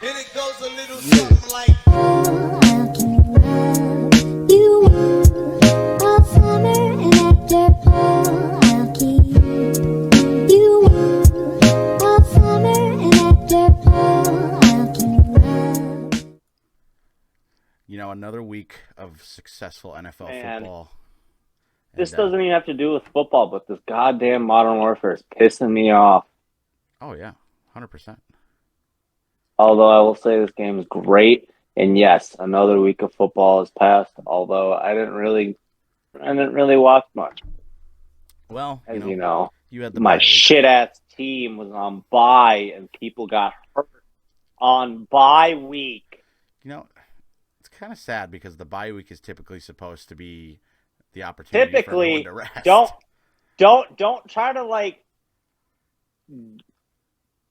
And it goes a little something like. How can you want all summer and after I'll keep you want all summer and after I'll keep You know, another week of successful NFL Man, football. this And, doesn't even have to do with football, but this goddamn Modern Warfare is pissing me off. oh yeah, 100%. Although I will say this game is great, and yes, another week of football has passed. Although I didn't really watch much, Well, as you know. you had the My bye week. shit ass team was on bye, and people got hurt on bye week. You know, it's kind of sad because the bye week is typically supposed to be the opportunity for everyone Typically, to rest. don't try to like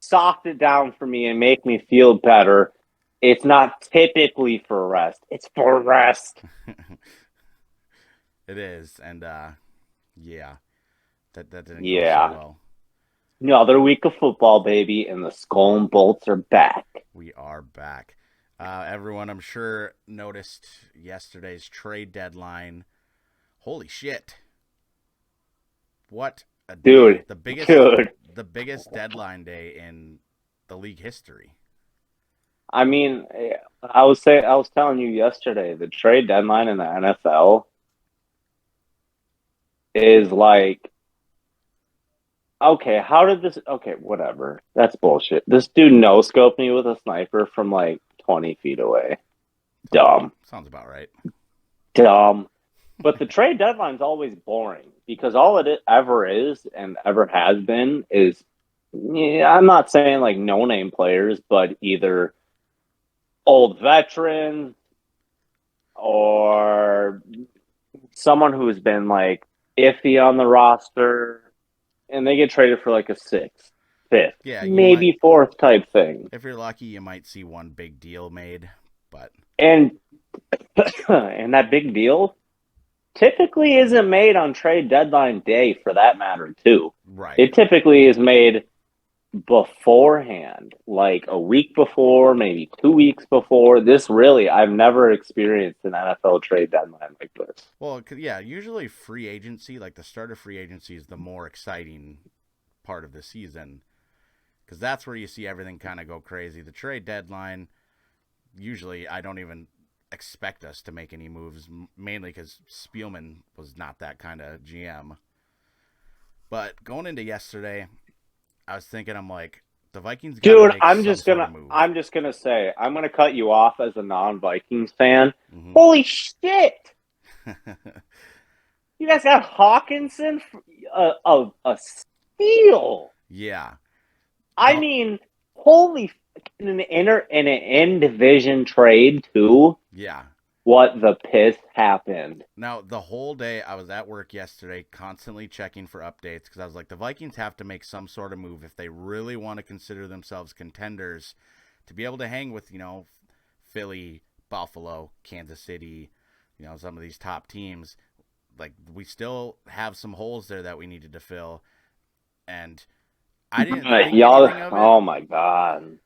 soft it down for me and make me feel better. It's not typically for rest. It's for rest. It is, and yeah, that didn't go Yeah. so well. Another week of football, baby, and the SkolNBolts are back. We are back. Everyone, I'm sure, noticed yesterday's trade deadline. Holy shit! What a Dude, day. The biggest deadline day in the league history. I mean, I was telling you yesterday, the trade deadline in the NFL is like, okay, whatever. That's bullshit. This dude no-scoped me with a sniper from like 20 feet away. Dumb. Sounds about right. Dumb. But the trade deadline's always boring because all it ever is and ever has been is, yeah, I'm not saying like no-name players, but either old veterans or someone who's been like iffy on the roster, and they get traded for like a sixth, fifth, Yeah, maybe fourth type thing. If you're lucky, you might see one big deal made, but And and that big deal typically isn't made on trade deadline day for that matter too. right. It typically is made beforehand, like a week before, maybe 2 weeks before. This really, I've never experienced an NFL trade deadline like this. Well, yeah, usually free agency, like the start of free agency, is the more exciting part of the season because that's where you see everything kind of go crazy. The trade deadline, usually, I don't even expect us to make any moves, mainly because Spielman was not that kind of GM. But going into yesterday, I was thinking, I'm like, the Vikings got to Dude, make I'm some just sort gonna of move. I'm just gonna say I'm gonna cut you off as a non-Vikings fan. Mhm. Holy shit! You guys got Hawkinson, a steal. Yeah. I mean, holy in an in division trade too. Yeah. What the piss happened? Now, the whole day I was at work yesterday constantly checking for updates because I was like, the Vikings have to make some sort of move if they really want to consider themselves contenders to be able to hang with, Philly, Buffalo, Kansas City, some of these top teams. Like, we still have some holes there that we needed to fill. And I didn't think Y'all, anything of it. oh my god.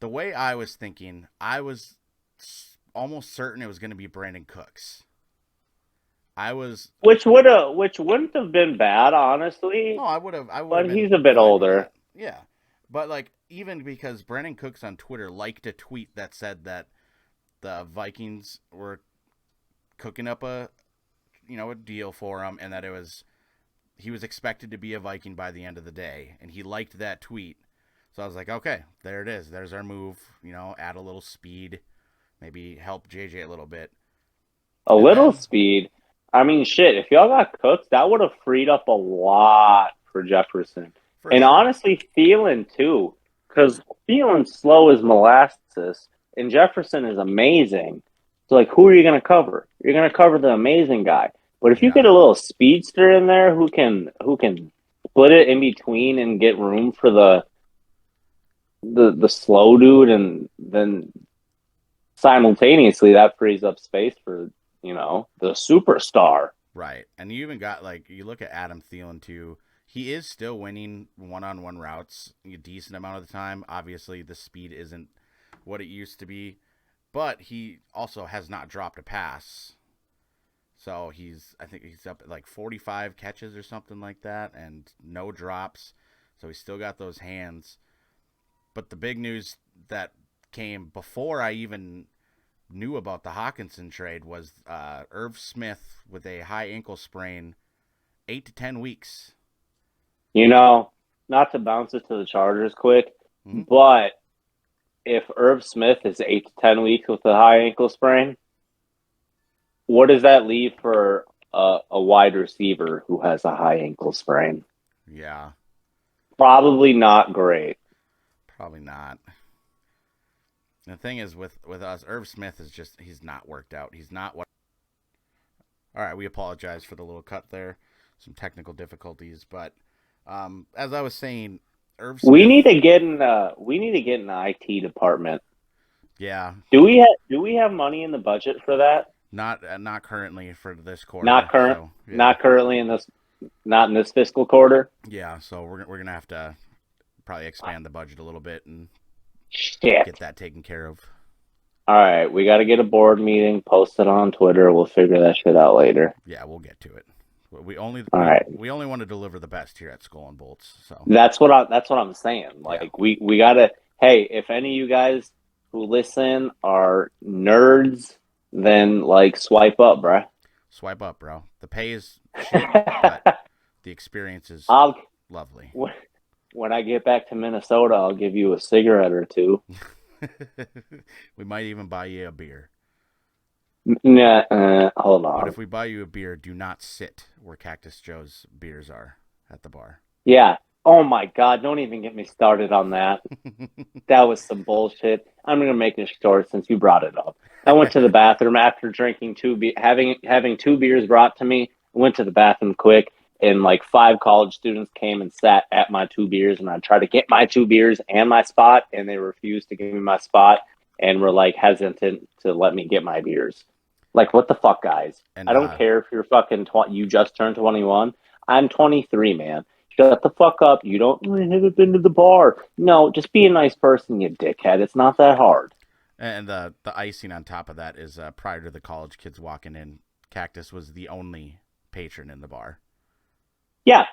The way I was thinking, I was almost certain it was going to be Brandon Cooks. Which wouldn't have been bad, honestly. No, I would have. But he's a bit older. Yeah, but like even because Brandon Cooks on Twitter liked a tweet that said that the Vikings were cooking up a deal for him, and that he was expected to be a Viking by the end of the day, and he liked that tweet. So I was like, okay, there it is. There's our move. Add a little speed, maybe help JJ a little bit. Speed. I mean, shit, if y'all got Cooks, that would have freed up a lot for Jefferson. And honestly, Thielen, too. Because Thielen's slow as molasses, and Jefferson is amazing. So, like, who are you going to cover? You're going to cover the amazing guy. But if you get a little speedster in there who can split it in between and get room for the slow dude, and then simultaneously that frees up space for the superstar. Right. And you even got, you look at Adam Thielen, too. He is still winning one-on-one routes a decent amount of the time. Obviously, the speed isn't what it used to be, but he also has not dropped a pass. So I think he's up at like 45 catches or something like that, and no drops. So he's still got those hands. But the big news that came before I even knew about the Hawkinson trade was Irv Smith with a high ankle sprain, 8 to 10 weeks. You know, not to bounce it to the Chargers quick, but if Irv Smith is 8 to 10 weeks with a high ankle sprain, what does that leave for a wide receiver who has a high ankle sprain? Yeah. Probably not great. Probably not. The thing is with us, Irv Smith is just, he's not worked out. He's not what. All right, we apologize for the little cut there. Some technical difficulties, but as I was saying, Irv Smith, we need to get in the IT department. Yeah. Do we have money in the budget for that? Not currently for this quarter. Not currently in this fiscal quarter. Yeah, so we're gonna have to probably expand the budget a little bit and get that taken care of. All right, we got to get a board meeting, post it on Twitter. We'll figure that shit out later. Yeah, we'll get to it. We only want to deliver the best here at SkolNBolts. So that's what I'm saying. Like we gotta. Hey, if any of you guys who listen are nerds, then like swipe up, bro. Swipe up, bro. The pay is shit, but the experience is lovely. When I get back to Minnesota, I'll give you a cigarette or two. We might even buy you a beer. Nah, hold on. But if we buy you a beer, do not sit where Cactus Joe's beers are at the bar. Yeah. Oh my God! Don't even get me started on that. That was some bullshit. I'm gonna make this short since you brought it up. I went to the bathroom after drinking having 2 beers brought to me. I went to the bathroom quick, and like 5 college students came and sat at my 2 beers, and I tried to get my 2 beers and my spot, and they refused to give me my spot and were like hesitant to let me get my beers. Like, what the fuck, guys? And I don't care if you're fucking you just turned 21. I'm 23, man. Shut the fuck up. You haven't been to the bar. No, just be a nice person, you dickhead. It's not that hard. And the icing on top of that is prior to the college kids walking in, Cactus was the only patron in the bar. Yeah.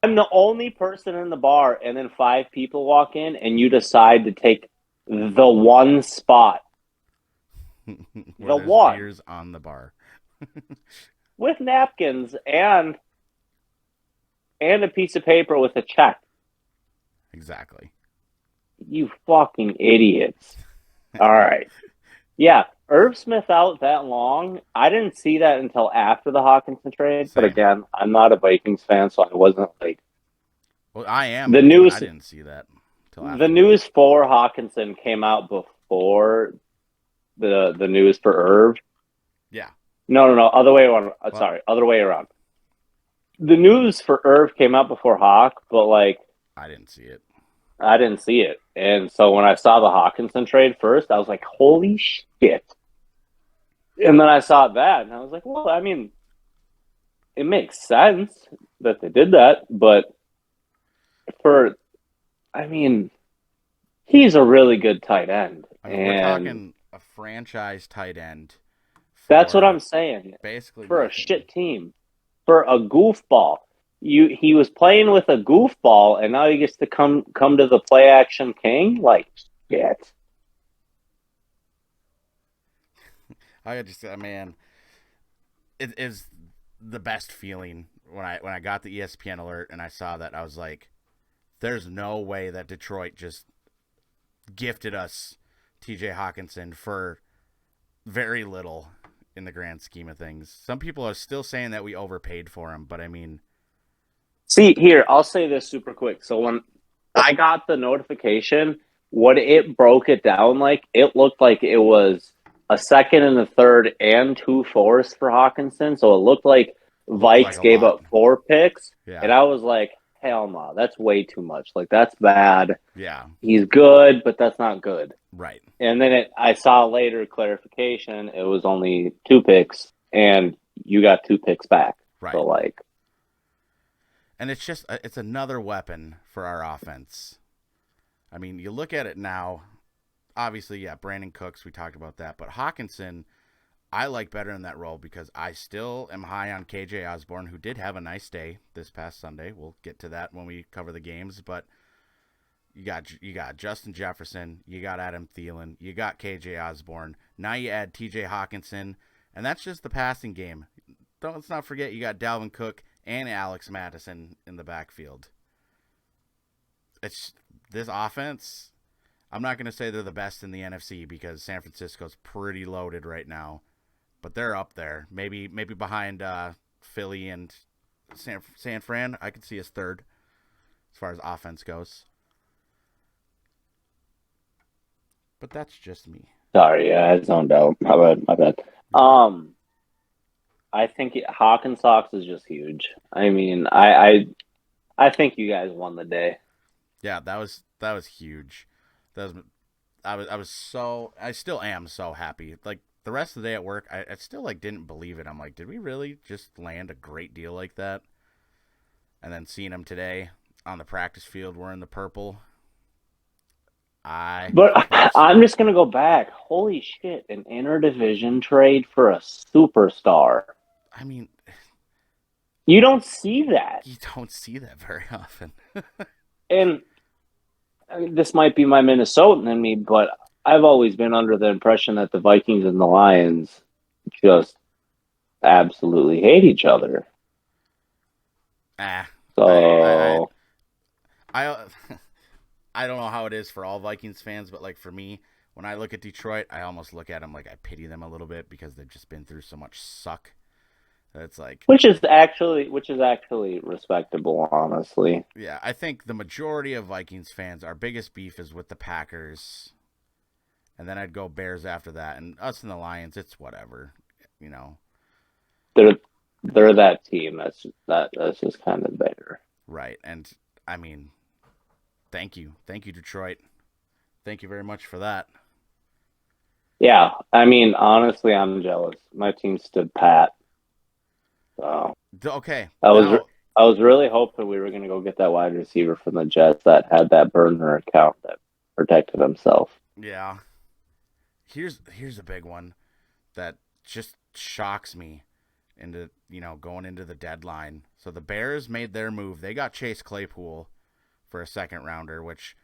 I'm the only person in the bar, and then 5 people walk in, and you decide to take the one spot. The one. Beers on the bar. With napkins and a piece of paper with a check. Exactly. You fucking idiots. All right. Yeah, Irv Smith out that long. I didn't see that until after the Hawkinson trade. Same. But again, I'm not a Vikings fan, so I wasn't like... Well, I am. The news, I didn't see that until after. The news for Hawkinson came out before the news for Irv. Yeah. No. Other way around. Other way around. The news for Irv came out before Hawk, but like... I didn't see it. And so when I saw the Hawkinson trade first, I was like, holy shit. And then I saw that, and I was like, well, I mean, it makes sense that they did that, but he's a really good tight end. We're talking a franchise tight end. That's what I'm saying. Basically. For a shit team. For a goofball. He was playing with a goofball, and now he gets to come to the play action king. Like shit. I just man, it is the best feeling when I got the ESPN alert and I saw that. I was like, "There's no way that Detroit just gifted us T.J. Hawkinson for very little in the grand scheme of things." Some people are still saying that we overpaid for him, but I mean. See, here, I'll say this super quick. So when I got the notification, what it broke it down like, it looked like it was a second and a third and 2 fourths for Hawkinson. So it looked like Vikes gave up 4 picks. Yeah. And I was like, hell no, that's way too much. Like, that's bad. Yeah. He's good, but that's not good. Right. And then I saw later clarification, it was only 2 picks, and you got 2 picks back. Right. So, like. And it's another weapon for our offense. I mean, you look at it now, obviously, yeah, Brandon Cooks, we talked about that. But Hawkinson, I like better in that role because I still am high on KJ Osborne, who did have a nice day this past Sunday. We'll get to that when we cover the games. But you got Justin Jefferson, you got Adam Thielen, you got KJ Osborne. Now you add TJ Hawkinson, and that's just the passing game. Let's not forget you got Dalvin Cook and Alex Madison in the backfield. It's this offense. I'm not going to say they're the best in the NFC because San Francisco's pretty loaded right now, but they're up there. Maybe behind Philly and San Fran. I could see us third as far as offense goes. But that's just me. Sorry, I zoned out. My bad. I think Hawkins Sox is just huge. I mean, I think you guys won the day. Yeah, that was huge. I still am so happy. Like the rest of the day at work, I still like didn't believe it. I'm like, did we really just land a great deal like that? And then seeing him today on the practice field wearing the purple. But I'm just gonna go back. Holy shit! An interdivision trade for a superstar. I mean, you don't see that. You don't see that very often. And I mean, this might be my Minnesotan in me, but I've always been under the impression that the Vikings and the Lions just absolutely hate each other. So I don't know how it is for all Vikings fans, but like for me, when I look at Detroit, I almost look at them like I pity them a little bit because they've just been through so much suck. It's like which is actually respectable, honestly. Yeah, I think the majority of Vikings fans, our biggest beef is with the Packers, and then I'd go Bears after that, and us and the Lions, it's whatever, you know. They're that team that's just kind of there, right? And I mean, thank you, Detroit, thank you very much for that. Yeah, I mean, honestly, I'm jealous. My team stood pat. So okay, I was really hoping we were going to go get that wide receiver from the Jets that had that burner account that protected himself. Yeah. Here's a big one that just shocks me into going into the deadline. So the Bears made their move. They got Chase Claypool for a second rounder, which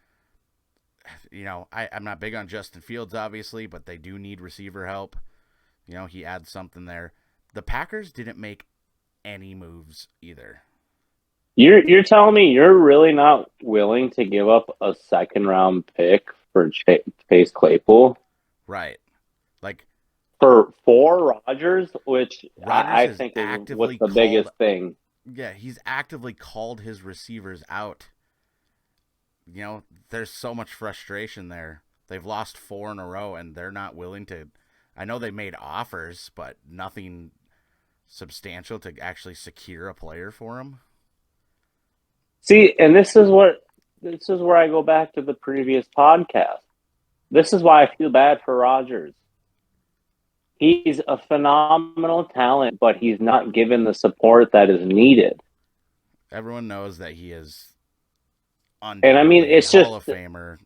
I'm not big on Justin Fields obviously, but they do need receiver help. He adds something there. The Packers didn't make any moves either. You're telling me you're really not willing to give up a second round pick for Chase Claypool? Right. Like for Rodgers, which I think is what's the biggest thing. Yeah, he's actively called his receivers out. There's so much frustration there. They've lost 4 in a row and they're not willing to. I know they made offers, but nothing substantial to actually secure a player for him. See, and this is where I go back to the previous podcast. This is why I feel bad for Rodgers. He's a phenomenal talent, but he's not given the support that is needed. Everyone knows that he is and I mean, it's Hall just of Famer,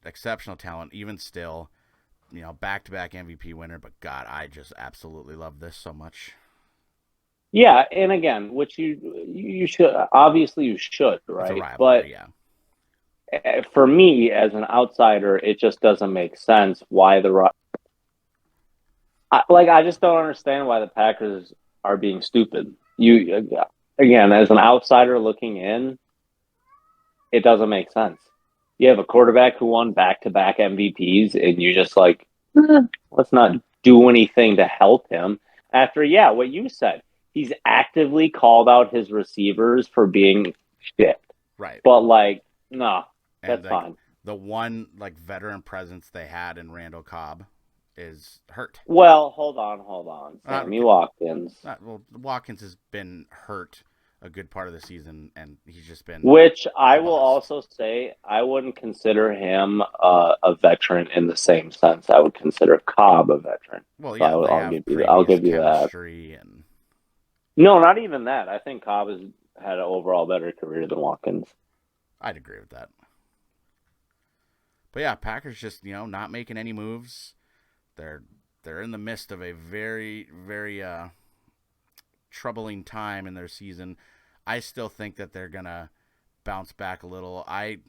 exceptional talent, even still, back-to-back MVP winner. But God, I just absolutely love this so much. Yeah, and again, which you should obviously you should, right? It's a rivalry, but for me as an outsider, it just doesn't make sense why I just don't understand why the Packers are being stupid. Again, as an outsider looking in, it doesn't make sense. You have a quarterback who won back-to-back MVPs, and you just let's not do anything to help him. After, what you said. He's actively called out his receivers for being shit. Right. But, no, that's fine. The one, veteran presence they had in Randall Cobb is hurt. Well, hold on. Sammy Watkins. Watkins has been hurt a good part of the season, and he's just been... Which I will also say, I wouldn't consider him a veteran in the same sense. I would consider Cobb a veteran. Well, yeah, so I'll give you that. And... No, not even that. I think Cobb has had an overall better career than Watkins. I'd agree with that. But yeah, Packers just, not making any moves. They're in the midst of a very, very troubling time in their season. I still think that they're going to bounce back a little. I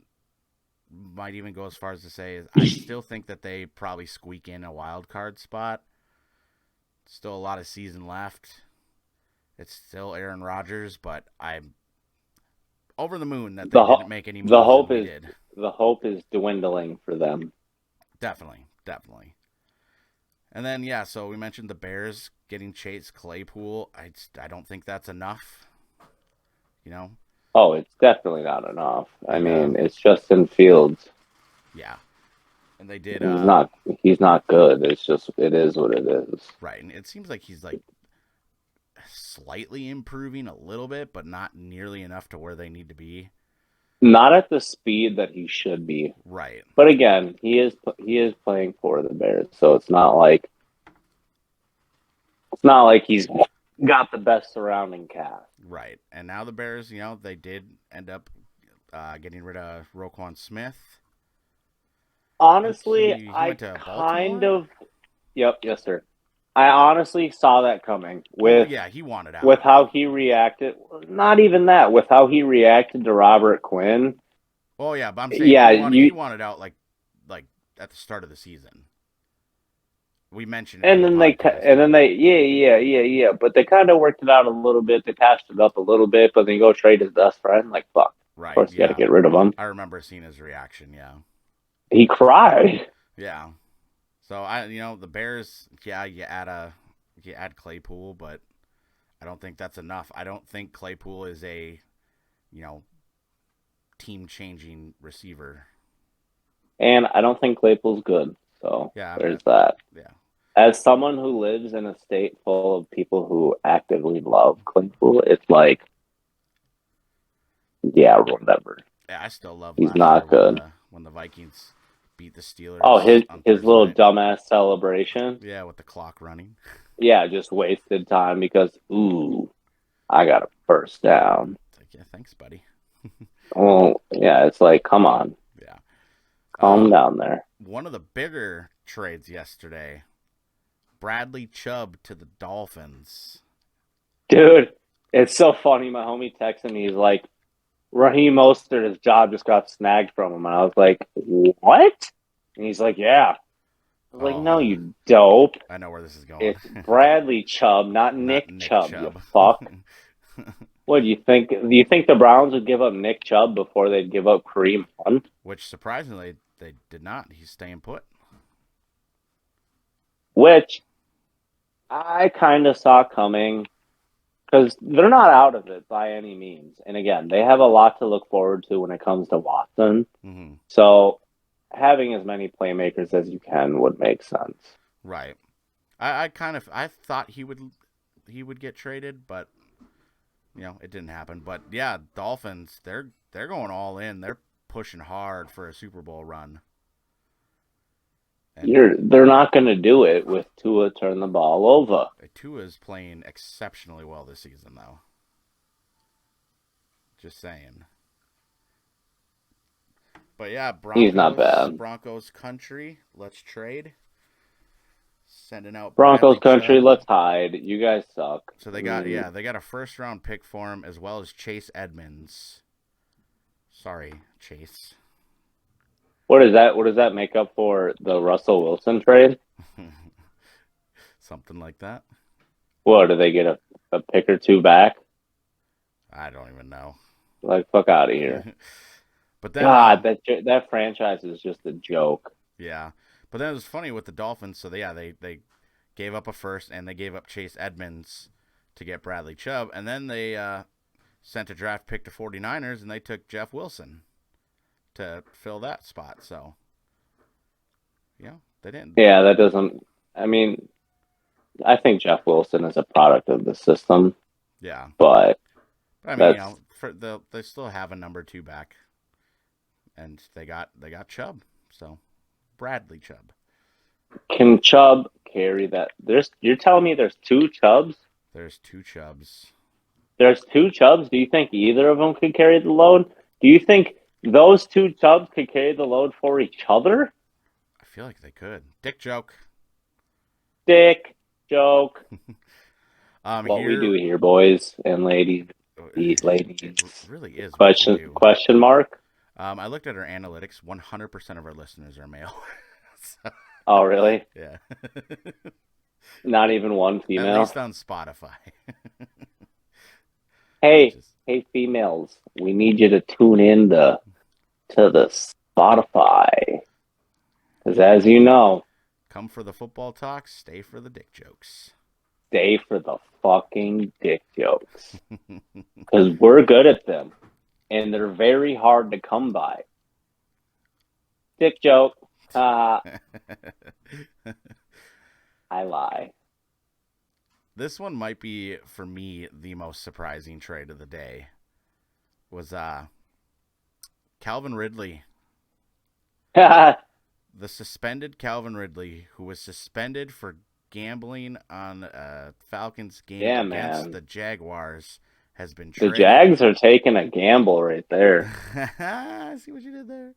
might even go as far as to say I still think that they probably squeak in a wild card spot. Still a lot of season left. It's still Aaron Rodgers, but I'm over the moon that they didn't make any moves. The hope is dwindling for them. Definitely. And then, yeah, so we mentioned the Bears getting Chase Claypool. I don't think that's enough. Oh, it's definitely not enough. I mean, it's Justin Fields. Yeah. And they did. He's not good. It is what it is. Right. And it seems like he's like slightly improving a little bit, but not nearly enough to where they need to be. Not at the speed that he should be. Right. But again, he is playing for the Bears, so it's not like he's got the best surrounding cast. Right. And now the Bears, they did end up getting rid of Roquan Smith. Honestly, yes, sir. I honestly saw that coming he wanted out. With how he reacted. Not even that. With how he reacted to Robert Quinn. Oh yeah, but I'm saying he wanted out like at the start of the season. We mentioned it. And then but they kind of worked it out a little bit. They patched it up a little bit, but then you go trade his best friend. Like, fuck. Right. Of course, you got to get rid of him. I remember seeing his reaction. Yeah. He cried. Yeah. So the Bears, you add Claypool, but I don't think that's enough. I don't think Claypool is a, team-changing receiver. And I don't think Claypool's good. So there's that. Yeah. As someone who lives in a state full of people who actively love Claypool, it's like, yeah, whatever. Yeah, I still love. He's not good. When the Vikings beat the Steelers. Oh, his little dumbass celebration. Yeah, with the clock running. Yeah, just wasted time because I got a first down. It's like, yeah, thanks, buddy. Oh, yeah, it's like, come on. Yeah. Calm down there. One of the bigger trades yesterday, Bradley Chubb to the Dolphins. Dude, it's so funny. My homie texted me. He's like, Raheem Mostert, his job just got snagged from him. And I was like, what? And he's like, yeah. I was like, no, you dope. I know where this is going. It's Bradley Chubb, not Nick Chubb, you fuck. What do you think? Do you think the Browns would give up Nick Chubb before they'd give up Kareem Hunt? Which, surprisingly, they did not. He's staying put. Which I kind of saw coming because they're not out of it by any means. And again, they have a lot to look forward to when it comes to Watson. Mm-hmm. So having as many playmakers as you can would make sense. Right. I thought he would get traded, but it didn't happen. But yeah, Dolphins, they're going all in. They're pushing hard for a Super Bowl run. And they're not going to do it with Tua turn the ball over. Tua's playing exceptionally well this season, though. Just saying. But yeah, he's not bad. Broncos country, let's trade. Sending out Broncos country, let's hide. You guys suck. So they got a first round pick for him as well as Chase Edmonds. Sorry, Chase. What is that? What does that make up for the Russell Wilson trade? Something like that. What, do they get a pick or two back? I don't even know. Like, fuck out of here. But then, God, that franchise is just a joke. Yeah. But then it was funny with the Dolphins. So, they gave up a first and they gave up Chase Edmonds to get Bradley Chubb. And then they sent a draft pick to 49ers and they took Jeff Wilson to fill that spot. So, they didn't. Yeah, that doesn't. I mean, I think Jeff Wilson is a product of the system. Yeah. But I mean, they still have a number 2 back. And they got Chubb. So, Bradley Chubb. Can Chubb carry that? You're telling me there's 2 Chubbs? There's 2 Chubbs. There's 2 Chubbs? Do you think either of them could carry the load? Do you think Those two tubs could carry the load for each other? I feel like they could. Dick joke. Dick joke. What Here, we do here, boys and ladies. it Ladies. really is. What we Question do. question mark? I looked at our analytics. 100% of our listeners are male. So, Oh, really? yeah. Not even one At female? least on Spotify. Hey, Just- hey, females, we need you to tune in to the Spotify. Because as you know, Come for the football talk, stay for the dick jokes. stay for the fucking dick jokes. Because we're good at them. And they're very hard to come by. Dick joke. I lie. This one might be, for me, the most surprising trade of the day. Was Calvin Ridley. The suspended Calvin Ridley, who was suspended for gambling on a Falcons game against the Jaguars, has been The traded. Jags are taking a gamble right there. I see what you did there.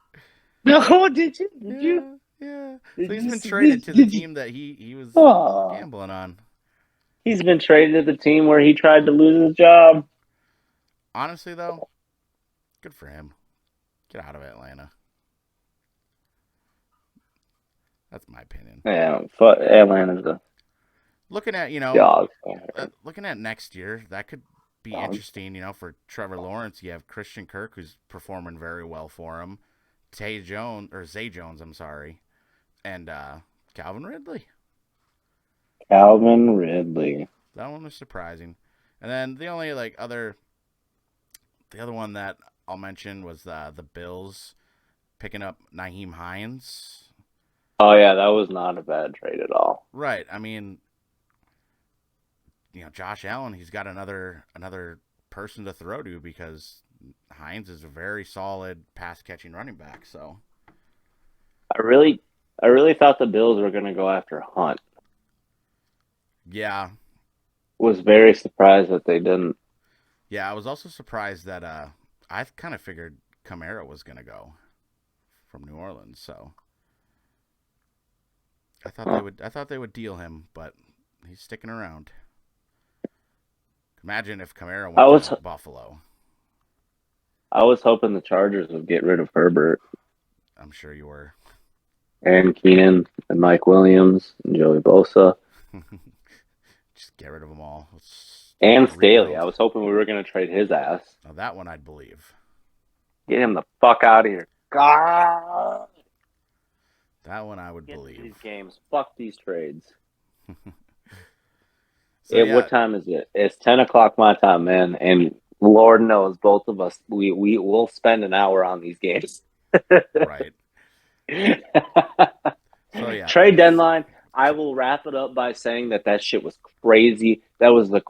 No, did you? Did you? Yeah. Did So he's you been see- traded to the did you- team that he was Aw. gambling on. He's been traded to the team where he tried to lose his job. Honestly, though, good for him. Get out of Atlanta. That's my opinion. Yeah, but Atlanta's a Looking at, dog. looking at next year, that could be Dog. interesting, for Trevor Lawrence. You have Christian Kirk, who's performing very well for him. Zay Jones, I'm sorry. And Calvin Ridley. Calvin Ridley. That one was surprising. And then the only the other one that I'll mention was the Bills picking up Nyheim Hines. Oh yeah, that was not a bad trade at all. Right. I mean, Josh Allen, he's got another person to throw to because Hines is a very solid pass catching running back. So I really thought the Bills were going to go after Hunt. yeah, Was very surprised that they didn't. I was also surprised that I kind of figured Kamara was going to go from New Orleans. So I thought they would deal him, but he's sticking around. Imagine if Kamara went to Buffalo. I was hoping the Chargers would get rid of Herbert I'm sure you were. and Keenan and Mike Williams and Joey Bosa Just get rid of them all. and Staley. Rebuild. I was hoping we were going to trade his ass. Now that one I'd believe. Get him the fuck out of here. God. That one I would Get to believe. these games. Fuck these trades. So, What time is it? It's 10 o'clock my time, man. And Lord knows, both of us, we will spend an hour on these games. Right. So, yeah. Trade deadline. I will wrap it up by saying that shit was crazy. That was the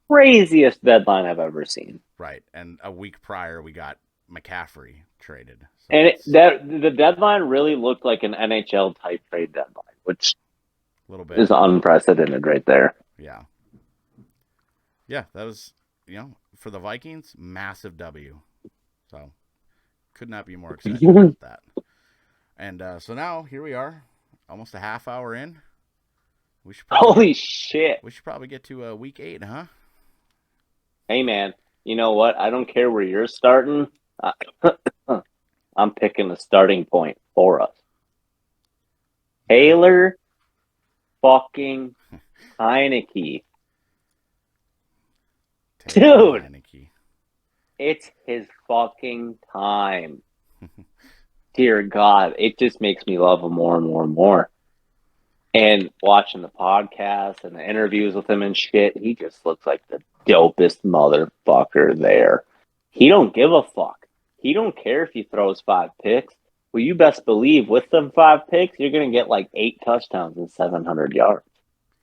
craziest deadline I've ever seen. Right. And a week prior, we got McCaffrey traded. So And the deadline really looked like an NHL type trade deadline, which a little bit is unprecedented right there. Yeah. Yeah, that was, for the Vikings, massive W. So, could not be more excited about that. And so now, here we are, almost a half hour in. We should Holy shit. We should probably get to week 8, huh? Hey, man, you know what? I don't care where you're starting. I'm picking the starting point for us. Taylor fucking Heineke. Dude. Heineke. It's his fucking time. Dear God, it just makes me love him more and more and more. And watching the podcast and the interviews with him and shit, he just looks like the dopest motherfucker there. He don't give a fuck. He don't care if he throws 5 picks. Well, you best believe with them 5 picks, you're going to get like 8 touchdowns and 700 yards.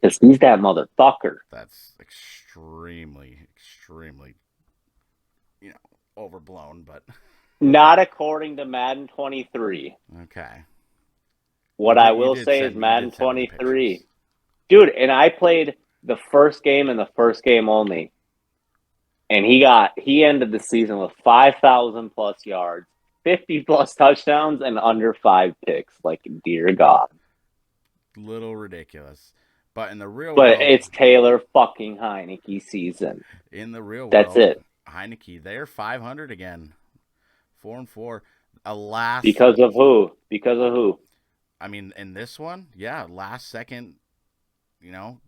Because he's that motherfucker. That's extremely, overblown, but Not according to Madden 23. okay. What I will say is Madden 23. Dude, and I played the first game and the first game only. And he ended the season with 5,000 plus yards, 50 plus touchdowns and under 5 picks. Like, dear God. Little ridiculous. But in the real But world, it's Taylor fucking Heineke season. in the real That's world, it. Heineke, they're 500 again. 4-4. Alas. Because of who? Because of who? I mean, in this one, yeah, last second,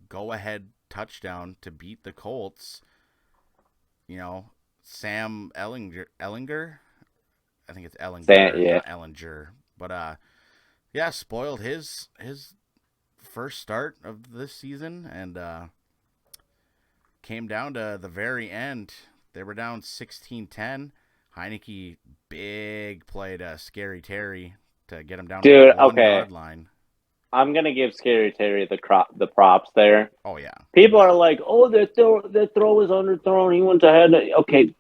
go ahead touchdown to beat the Colts. Sam Ellinger? I think it's Ellinger, Yeah. not Ellinger. But, spoiled his first start of this season and came down to the very end. They were down 16-10. Heineke, big play to Scary Terry to get him down to the 1-yard line. I'm going to give Scary Terry the props there. Oh, yeah. People are like, oh, that throw was underthrown. He went ahead. Okay.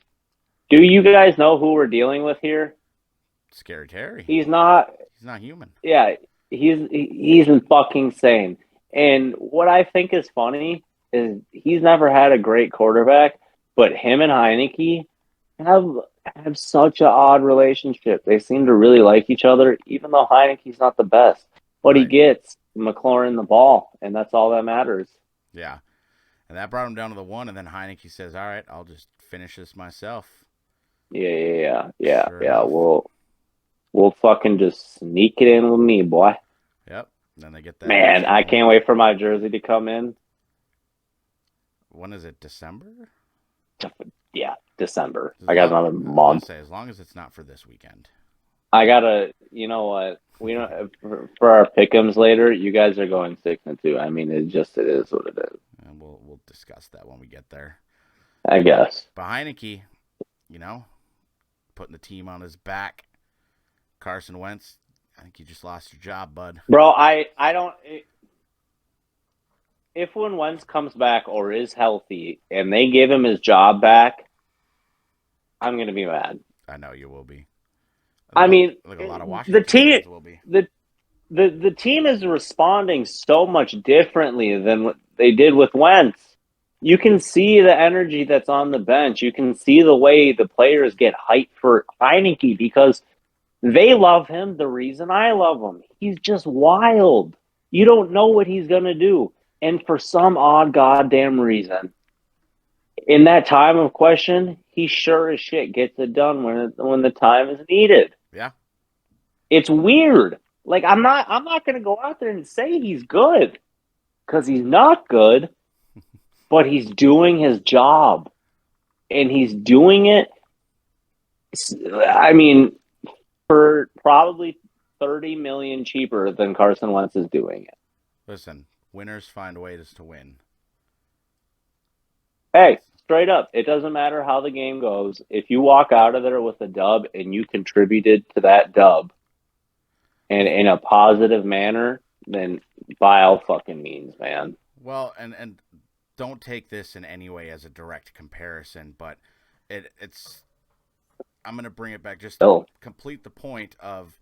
Do you guys know who we're dealing with here? Scary Terry. He's not human. Yeah, he's fucking insane. And what I think is funny is he's never had a great quarterback, but him and Heineke have such an odd relationship. They seem to really like each other, even though Heineke's not the best. But he gets McLaurin the ball, and that's all that matters. Yeah. And that brought him down to the 1, and then Heineke says, all right, I'll just finish this myself. Yeah. We'll fucking just sneak it in with me, boy. Yep. Then they get that. Man, I can't wait for my jersey to come in. When is it? December? Yeah, December. I got another month. Say, as long as it's not for this weekend. I gotta. You know what? We don't for our pick'ems later. You guys are going 6-2. I mean, it is what it is. And we'll discuss that when we get there. I guess. But Heineke, putting the team on his back. Carson Wentz, I think you just lost your job, bud. Bro, I don't. If when Wentz comes back or is healthy and they give him his job back, I'm gonna be mad. I know you will be. I mean, like a lot of Washington fans will be. The team is responding so much differently than what they did with Wentz. You can see the energy that's on the bench. You can see the way the players get hyped for Heineke because they love him the reason I love him. He's just wild. You don't know what he's going to do. And for some odd goddamn reason, in that time of question, he sure as shit gets it done when the time is needed. Yeah. It's weird. Like, I'm not going to go out there and say he's good because he's not good, but he's doing his job. And he's doing it, I mean, for probably $30 million cheaper than Carson Wentz is doing it. Listen, winners find ways to win. Hey, straight up, it doesn't matter how the game goes. If you walk out of there with a dub and you contributed to that dub and in a positive manner, then by all fucking means, man. Well, and don't take this in any way as a direct comparison, but it's I'm going to bring it back just to complete the point of,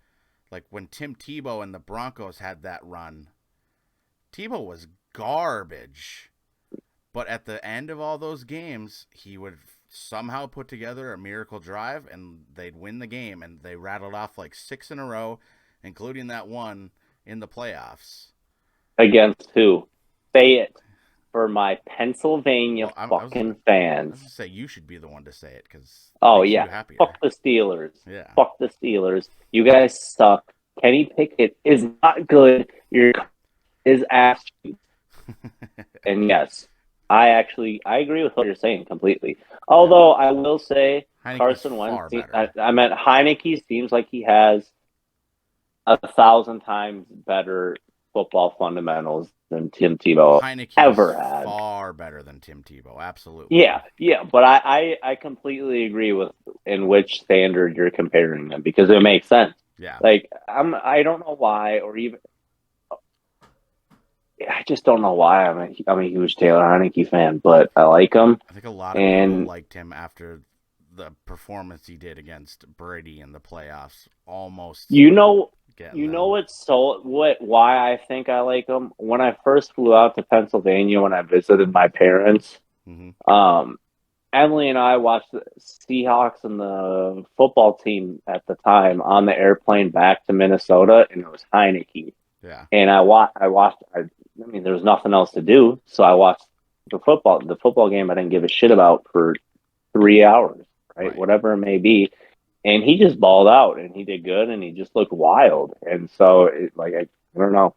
like, when Tim Tebow and the Broncos had that run, Tebow was garbage. But at the end of all those games, he would somehow put together a miracle drive, and they'd win the game. And they rattled off like 6 in a row, including that one in the playoffs. Against who? Say it. For my Pennsylvania fans. I was going to say, you should be the one to say it, because fuck the Steelers. Yeah. Fuck the Steelers. You guys suck. Kenny Pickett is not good. His ass cheeks. And yes, I agree with what you're saying completely. Although I will say Heineke's Carson Wentz, I meant Heineke seems like he has 1,000 times better football fundamentals than Tim Tebow ever had. Far better than Tim Tebow, absolutely. Yeah, but I completely agree with in which standard you're comparing them because it makes sense. Yeah, like I don't know why, or even I just don't know why I'm a huge Taylor Heineke fan, but I like him. I think a lot of people liked him after the performance he did against Brady in the playoffs. Almost, why I think I like him? When I first flew out to Pennsylvania when I visited my parents, Emily and I watched the Seahawks and the football team at the time on the airplane back to Minnesota, and it was Heineke. Yeah. And I watched. I mean, there was nothing else to do, so I watched the football. The football game I didn't give a shit about for 3 hours, right? Whatever it may be. And he just balled out, and he did good, and he just looked wild. And so, I don't know.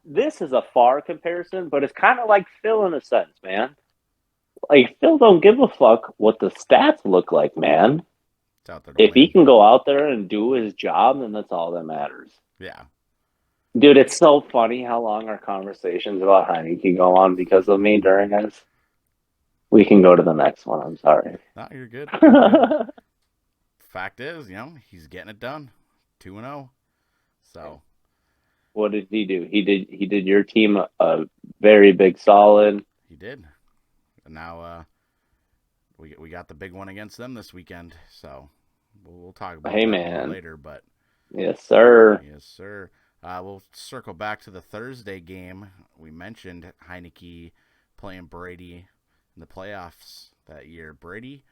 This is a far comparison, but it's kind of like Phil in a sense, man. Like Phil don't give a fuck what the stats look like, man. It's out there to If he win. can go out there and do his job, then that's all that matters. Yeah. Dude, it's so funny how long our conversations about Heineke go on because of me during this. We can go to the next one. I'm sorry. No, you're good. Fact is, he's getting it done. 2-0. So. What did he do? He did your team a very big solid. He did. And now we got the big one against them this weekend. So we'll talk about that more later. But yes, sir. Yes, sir. We'll circle back to the Thursday game. We mentioned Heineke playing Brady in the playoffs that year. Brady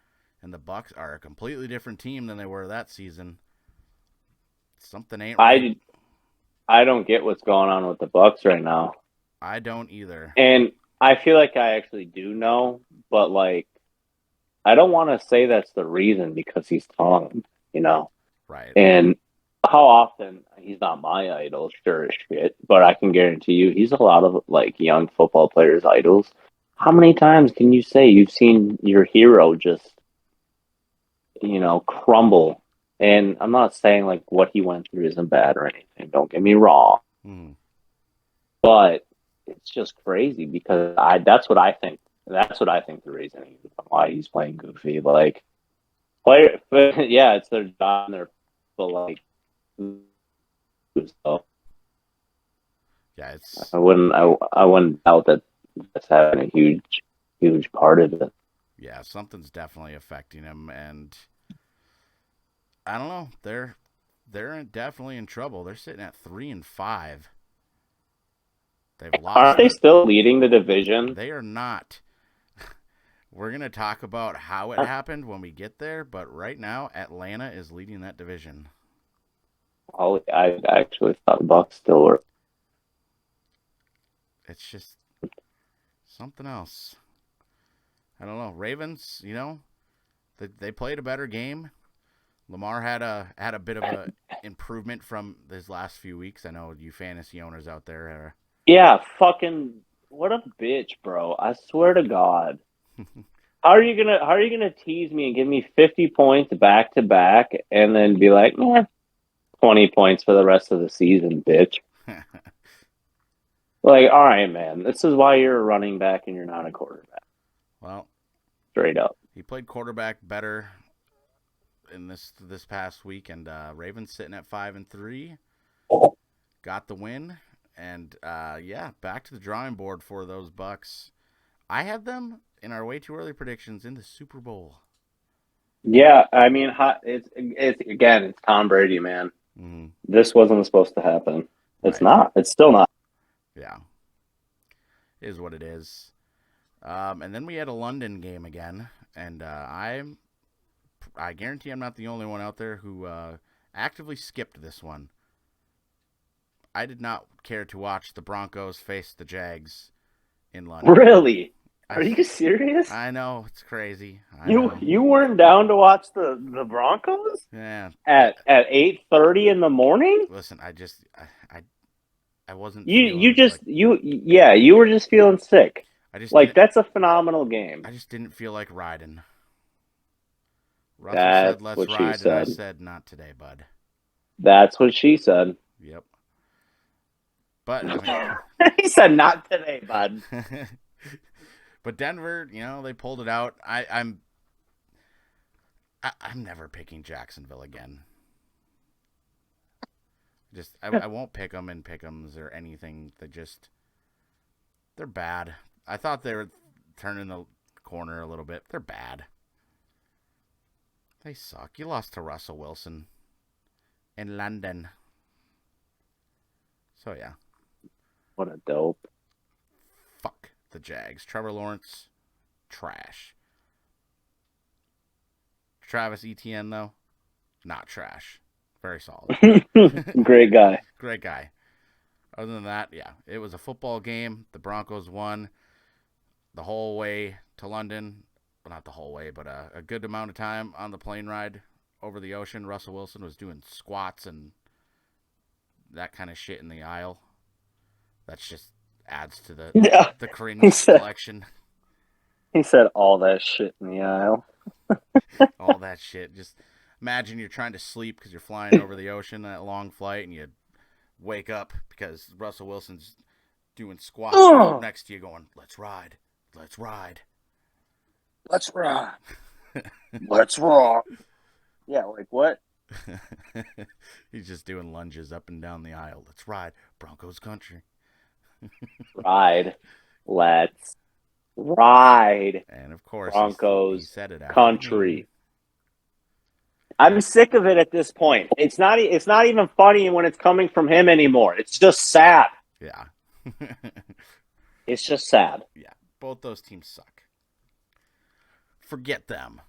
and the Bucks are a completely different team than they were that season. Something ain't right. I don't get what's going on with the Bucks right now. I don't either. And I feel like I actually do know, but I don't want to say that's the reason because he's talented, Right. And how often he's not my idol, sure as shit, but I can guarantee you he's a lot of young football players' idols. How many times can you say you've seen your hero just, crumble? And I'm not saying what he went through isn't bad or anything. Don't get me wrong. But it's just crazy because that's what I think. That's what I think the reason why he's playing goofy. Yeah, it's their job and their so yeah, it's. I wouldn't doubt that that's having a huge part of it. Yeah, something's definitely affecting him, and I don't know. They're definitely in trouble. They're sitting at 3-5. They've lost. Aren't they still leading the division? They are not. We're going to talk about how it happened when we get there, but right now, Atlanta is leading that division. Oh, I actually thought the Bucks still were. It's just something else. I don't know. Ravens, they played a better game. Lamar had a bit of a improvement from his last few weeks. I know you fantasy owners out there are. Yeah, fucking what a bitch, bro. I swear to God. How are you gonna tease me and give me 50 points back to back and then be like, 20 points for the rest of the season, bitch? All right, man. This is why you're a running back and you're not a quarterback. Well, straight up. He played quarterback better in this past week, and Ravens sitting at 5-3, got the win, and back to the drawing board for those Bucks. I had them in our way too early predictions in the Super Bowl. Yeah, I mean, it's Tom Brady, man. Mm-hmm. This wasn't supposed to happen. It's not. It's still not. Yeah, it is what it is. And then we had a London game again, and I guarantee I'm not the only one out there who actively skipped this one. I did not care to watch the Broncos face the Jags in London. Really? Are you serious? I know, it's crazy. You weren't down to watch the Broncos? Yeah. At 8:30 in the morning? Listen, I wasn't. You were just feeling sick. That's a phenomenal game. I just didn't feel like riding. Russell That's said, "Let's what ride," she said. and I said, "Not today, bud." That's what she said. Yep. But he said, "Not today, bud." But Denver, they pulled it out. I'm never picking Jacksonville again. I won't pick them in pick'ems or anything. They're bad. I thought they were turning the corner a little bit. They're bad. They suck. You lost to Russell Wilson in London. So, yeah. What a dope. Fuck the Jags. Trevor Lawrence, trash. Travis Etienne, though, not trash. Very solid. Great guy. Great guy. Other than that, yeah, it was a football game. The Broncos won the whole way to London. Well, not the whole way, but a good amount of time on the plane ride over the ocean. Russell Wilson was doing squats and that kind of shit in the aisle. That just adds to the cringe selection. He said all that shit in the aisle. All that shit. Just imagine you're trying to sleep because you're flying over the ocean, that long flight, and you wake up because Russell Wilson's doing squats next to you going, let's ride. Let's ride. Let's ride. Let's rock. Yeah, like what? He's just doing lunges up and down the aisle. Let's ride. Broncos country. Ride. Let's ride. And of course, Broncos he said it after country. I'm sick of it at this point. It's not even funny when it's coming from him anymore. It's just sad. Yeah. It's just sad. Yeah. Both those teams suck. Forget them.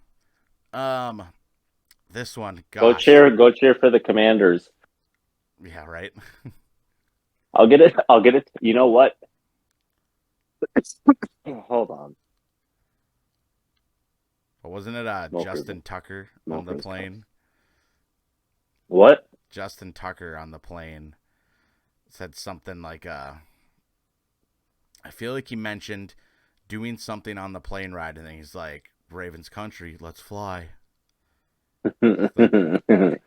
This one, gosh. Go cheer for the Commanders. Yeah, right. I'll get it. You know what? Hold on. But wasn't it Justin Tucker on the plane? What? Justin Tucker on the plane said something like, I feel like he mentioned doing something on the plane ride, and then he's like, Ravens country, let's fly.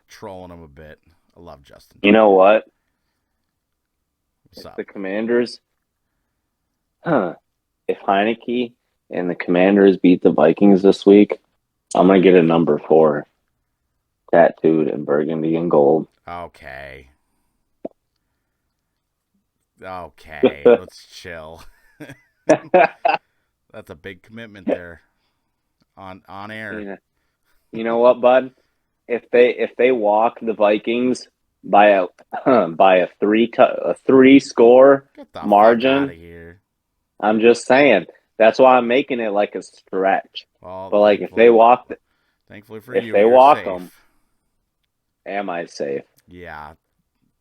Trolling him a bit. I love Justin Tucker. You know what? What's up? The Commanders. If Heineke and the Commanders beat the Vikings this week, I'm gonna get a number 4 tattooed in burgundy and gold. Okay, let's chill. That's a big commitment there on air. You know what, bud? If they walk the Vikings by a 3 score Get the margin, fuck out of here. I'm just saying. That's why I'm making it like a stretch. Well, but like if they walk, thankfully for if you, they you're walk safe. them, am I safe? Yeah,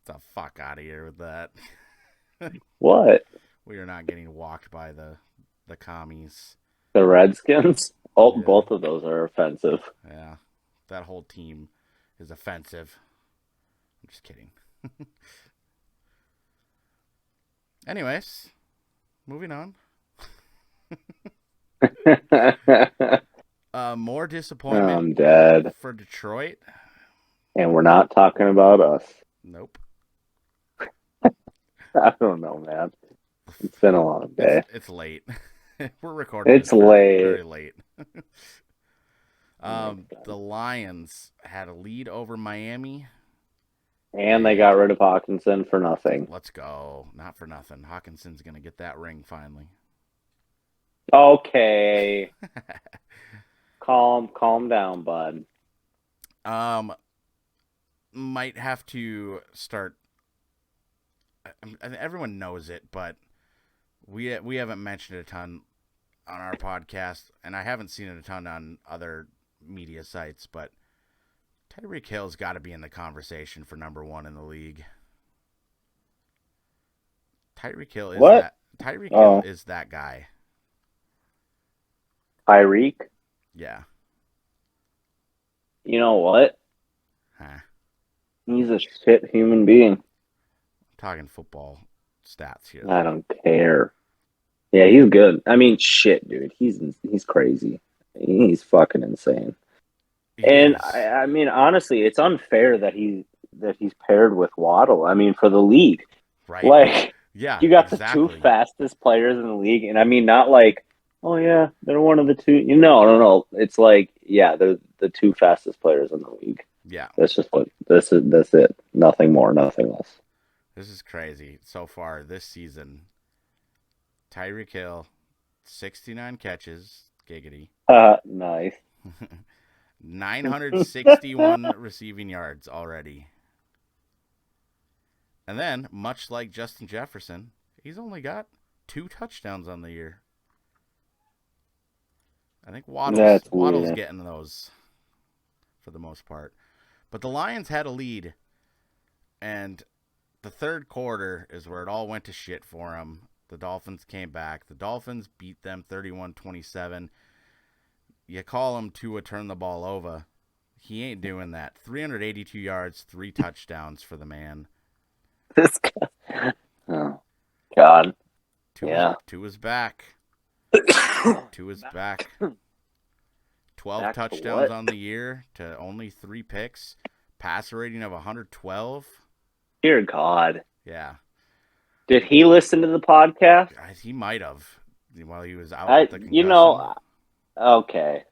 the fuck out of here with that. What? We are not getting walked by the commies. The Redskins? Oh, Yeah. Both of those are offensive. Yeah, that whole team is offensive. I'm just kidding. Anyways, moving on. More disappointment I'm dead. for Detroit. And we're not talking about us. Nope. I don't know, man. It's been a long day. It's late. We're recording. It's this very, late. very late. The Lions had a lead over Miami. And they got rid of Hawkinson for nothing. Let's go. Not for nothing. Hawkinson's going to get that ring finally. Okay. Calm down, bud. Might have to start. Everyone knows it, but we haven't mentioned it a ton on our podcast, and I haven't seen it a ton on other media sites. But Tyreek Hill's got to be in the conversation for number 1 in the league. Tyreek Hill is What? that. Tyreek Hill is that guy. Tyreek? Yeah. You know what? Huh. He's a shit human being. Talking football stats here. I don't care. Yeah, he's good. I mean, shit, dude. He's crazy. He's fucking insane. And I mean, honestly, it's unfair that he's paired with Waddle. I mean, for the league, right? Like, yeah, you got exactly. the 2 fastest players in the league, and I mean, not like, oh yeah, they're one of the 2. No. It's like, yeah, they're the 2 fastest players in the league. Yeah, That's just what this is. That's it. Nothing more, nothing less. this is crazy so far this season. Tyreek Hill, 69 catches, giggity. Nice. 961 receiving yards already. And then, much like Justin Jefferson, he's only got 2 touchdowns on the year. I think Waddle's getting those. for the most part. But the Lions had a lead, and the third quarter is where it all went to shit for them. The Dolphins came back. The Dolphins beat them 31-27. You call him Tua turn the ball over. He ain't doing that. 382 yards, 3 touchdowns for the man. This guy. Oh, God. Tua's back. Tua's back. 12 Back to touchdowns what? on the year to only 3 picks. Passer rating of 112. Dear God. Yeah. Did he listen to the podcast? He might have while he was out with the concussion. You know, okay.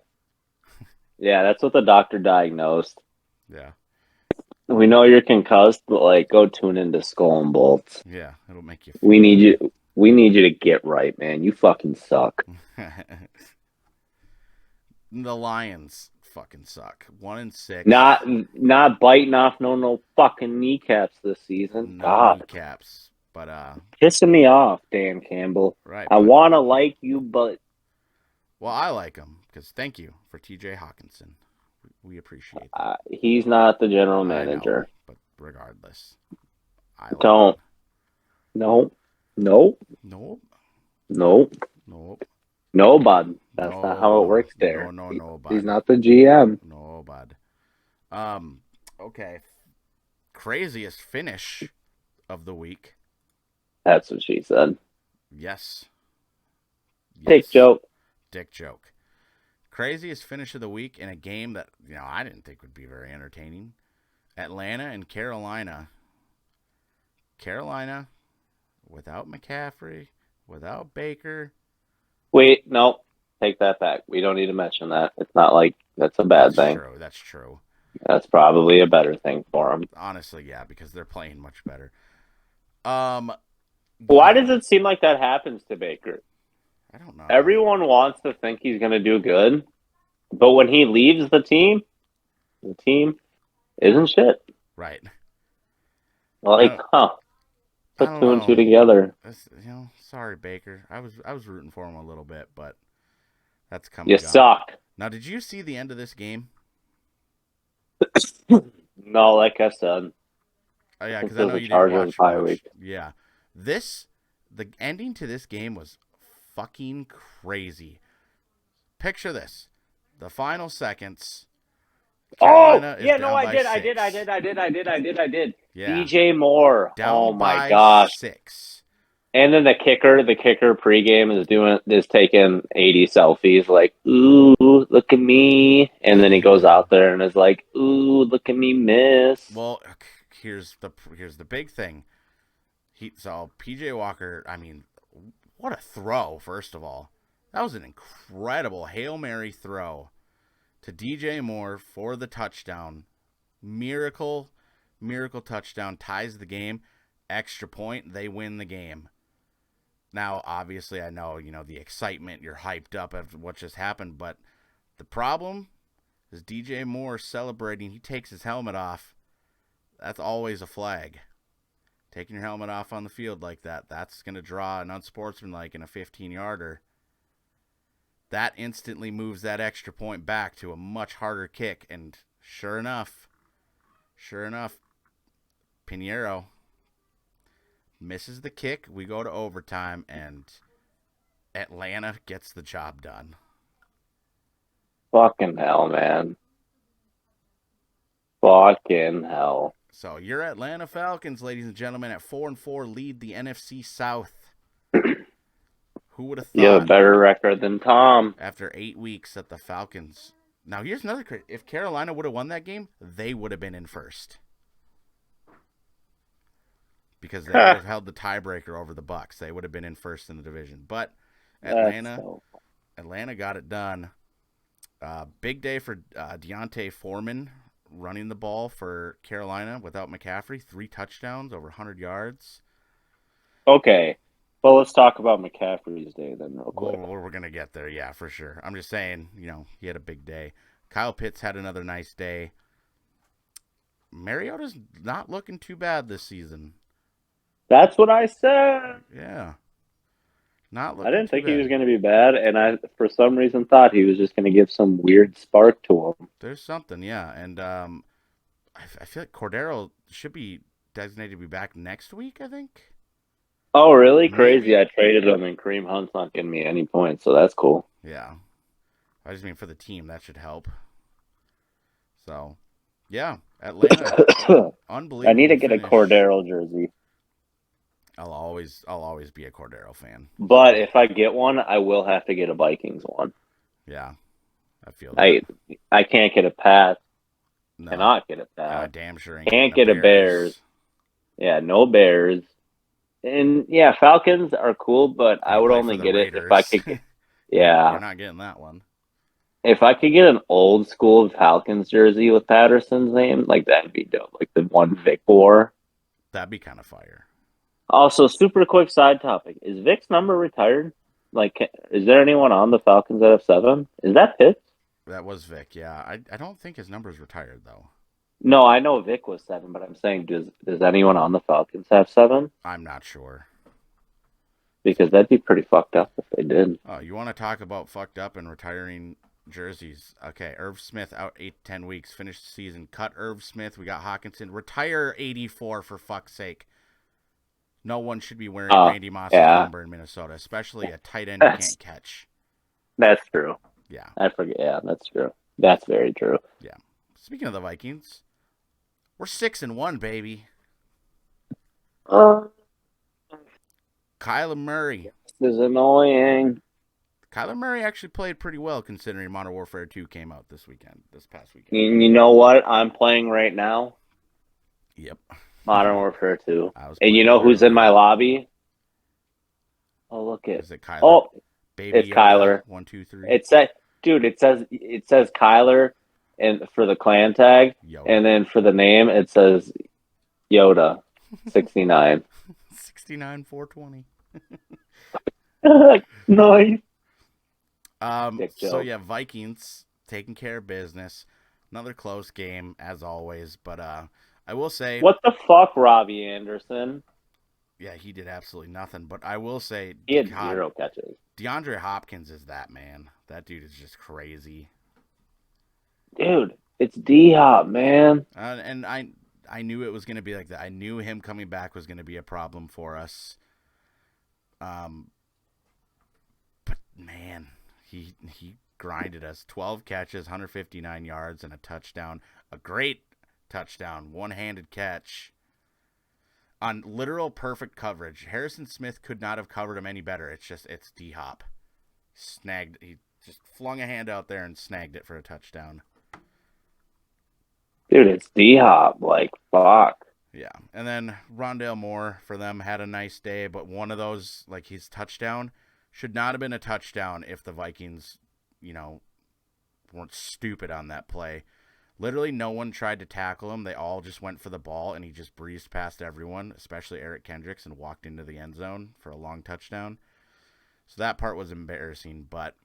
Yeah, that's what the doctor diagnosed. Yeah. We know you're concussed, but like, go tune into Skull and Bolts. Yeah, it'll make you. We need you. We need you to get right, man. You fucking suck. The Lions fucking suck. 1-6. Not biting off no fucking kneecaps this season. No God, kneecaps. But pissing me off, Dan Campbell. right. I want to like you, but Well, I like him because thank you for T.J. Hawkinson. We appreciate that. he's not the general I know, manager. but regardless, I like Don't. him. No. Nope. No, bud. That's not how it works there. No, bud. He's not the GM. No, bud. Okay. Craziest finish of the week. That's what she said. Yes. Dick joke. Dick joke. Craziest finish of the week in a game that, I didn't think would be very entertaining. Atlanta and Carolina. Carolina, without McCaffrey, without Baker. Wait, no. Take that back. We don't need to mention that. It's not like that's a bad thing. That's true. That's probably a better thing for him. Honestly, yeah, because they're playing much better. Why does it seem like that happens to Baker? I don't know. Everyone wants to think he's going to do good, but when he leaves the team isn't shit. Right. Like, put 2 and 2 together. Sorry, Baker. I was rooting for him a little bit, but that's coming. You suck. Now, did you see the end of this game? No, like I said. Oh yeah, because I know you didn't watch. Yeah, the ending to this game was fucking crazy. Picture this: the final seconds. Carolina I did. Yeah. DJ Moore. Down oh my by gosh. 6. And then the kicker pregame is taking 80 selfies like, ooh, look at me. And then he goes out there and is like, ooh, look at me miss. Well, here's the big thing. PJ Walker, I mean, what a throw, first of all. That was an incredible Hail Mary throw to DJ Moore for the touchdown. Miracle touchdown, ties the game. Extra point, they win the game. Now, obviously, I know, the excitement, you're hyped up after what just happened, but the problem is DJ Moore celebrating. He takes his helmet off. That's always a flag. Taking your helmet off on the field like that, that's going to draw an unsportsmanlike in a 15-yarder. That instantly moves that extra point back to a much harder kick, and sure enough, Pinheiro misses the kick. We go to overtime, and Atlanta gets the job done. Fucking hell, man. Fucking hell. So your Atlanta Falcons, ladies and gentlemen, at 4-4, lead the NFC South. Who would have thought? You have a better record than Tom. After 8 weeks that the Falcons. Now here's another. If Carolina would have won that game, they would have been in first. Because they would have held the tiebreaker over the Bucs. They would have been in first in the division. But Atlanta got it done. Big day for Deontay Foreman running the ball for Carolina without McCaffrey. 3 touchdowns, over 100 yards. Okay. Well, let's talk about McCaffrey's day then real quick. Well, we're going to get there, yeah, for sure. I'm just saying, he had a big day. Kyle Pitts had another nice day. Mariota's not looking too bad this season. That's what I said. Yeah. Not I looking didn't too think he was bad. going to be bad, and I, for some reason, thought he was just going to give some weird spark to him. There's something, yeah. And I feel like Cordero should be designated to be back next week, I think. Oh, really? Crazy. Maybe. I traded him, and Kareem Hunt's not getting me any points, so that's cool. Yeah. I just mean for the team, that should help. So, yeah. Atlanta, unbelievable I need to get a finish. Cordero jersey. I'll always be a Cordero fan. But if I get one, I will have to get a Vikings one. Yeah. I feel that. I can't get a Pat. No. Cannot get a I Pat. damn sure ain't Can't getting get a Bears. Yeah, no Bears. And yeah, Falcons are cool, but I You would play for only the get it if I Raiders. could get, You're yeah. not getting that one. If I could get an old school Falcons jersey with Patterson's name, like that'd be dope. Like the one Vic wore. That'd be kind of fire. Also, super quick side topic. Is Vic's number retired? Like, is there anyone on the Falcons that have 7? Is that Pitts? That was Vic, yeah. I don't think his number's retired, though. No, I know Vic was 7, but I'm saying, does anyone on the Falcons have 7? I'm not sure. Because that'd be pretty fucked up if they did. Oh, you want to talk about fucked up and retiring jerseys? Okay, Irv Smith out 8 to 10 weeks. Finished the season. Cut Irv Smith. We got Hawkinson. Retire 84 for fuck's sake. No one should be wearing Randy Moss's number in Minnesota, especially a tight end you can't catch. That's true. Yeah. I forget. Yeah, that's true. That's very true. Yeah. Speaking of the Vikings, we're 6-1, baby. Kyler Murray. This is annoying. Kyler Murray actually played pretty well considering Modern Warfare 2 came out this past weekend. You know what I'm playing right now? Yep. Modern Warfare 2. And you know who's in my lobby? Oh, look it. Is it Kyler? Oh, Baby it's Yoda, Kyler. 1, 2, 3. It says Kyler, and for the clan tag, Yoda. and then for the name it says Yoda 69. 69 420. Nice. So yeah, Vikings taking care of business. Another close game as always, but I will say, what the fuck, Robbie Anderson? Yeah, he did absolutely nothing. But I will say, he had 0 catches. DeAndre Hopkins is that man. That dude is just crazy. Dude, it's D-Hop, man. And I knew it was going to be like that. I knew him coming back was going to be a problem for us. But man, he grinded us. 12 catches, 159 yards, and a touchdown. A great touchdown, one-handed catch on literal perfect coverage. Harrison Smith could not have covered him any better. It's D-Hop. He just flung a hand out there and snagged it for a touchdown. Dude, it's D-Hop. Like, fuck. Yeah. And then Rondale Moore for them had a nice day, but one of those, like his touchdown, should not have been a touchdown if the Vikings, weren't stupid on that play. Literally no one tried to tackle him. They all just went for the ball, and he just breezed past everyone, especially Eric Kendricks, and walked into the end zone for a long touchdown. So that part was embarrassing. But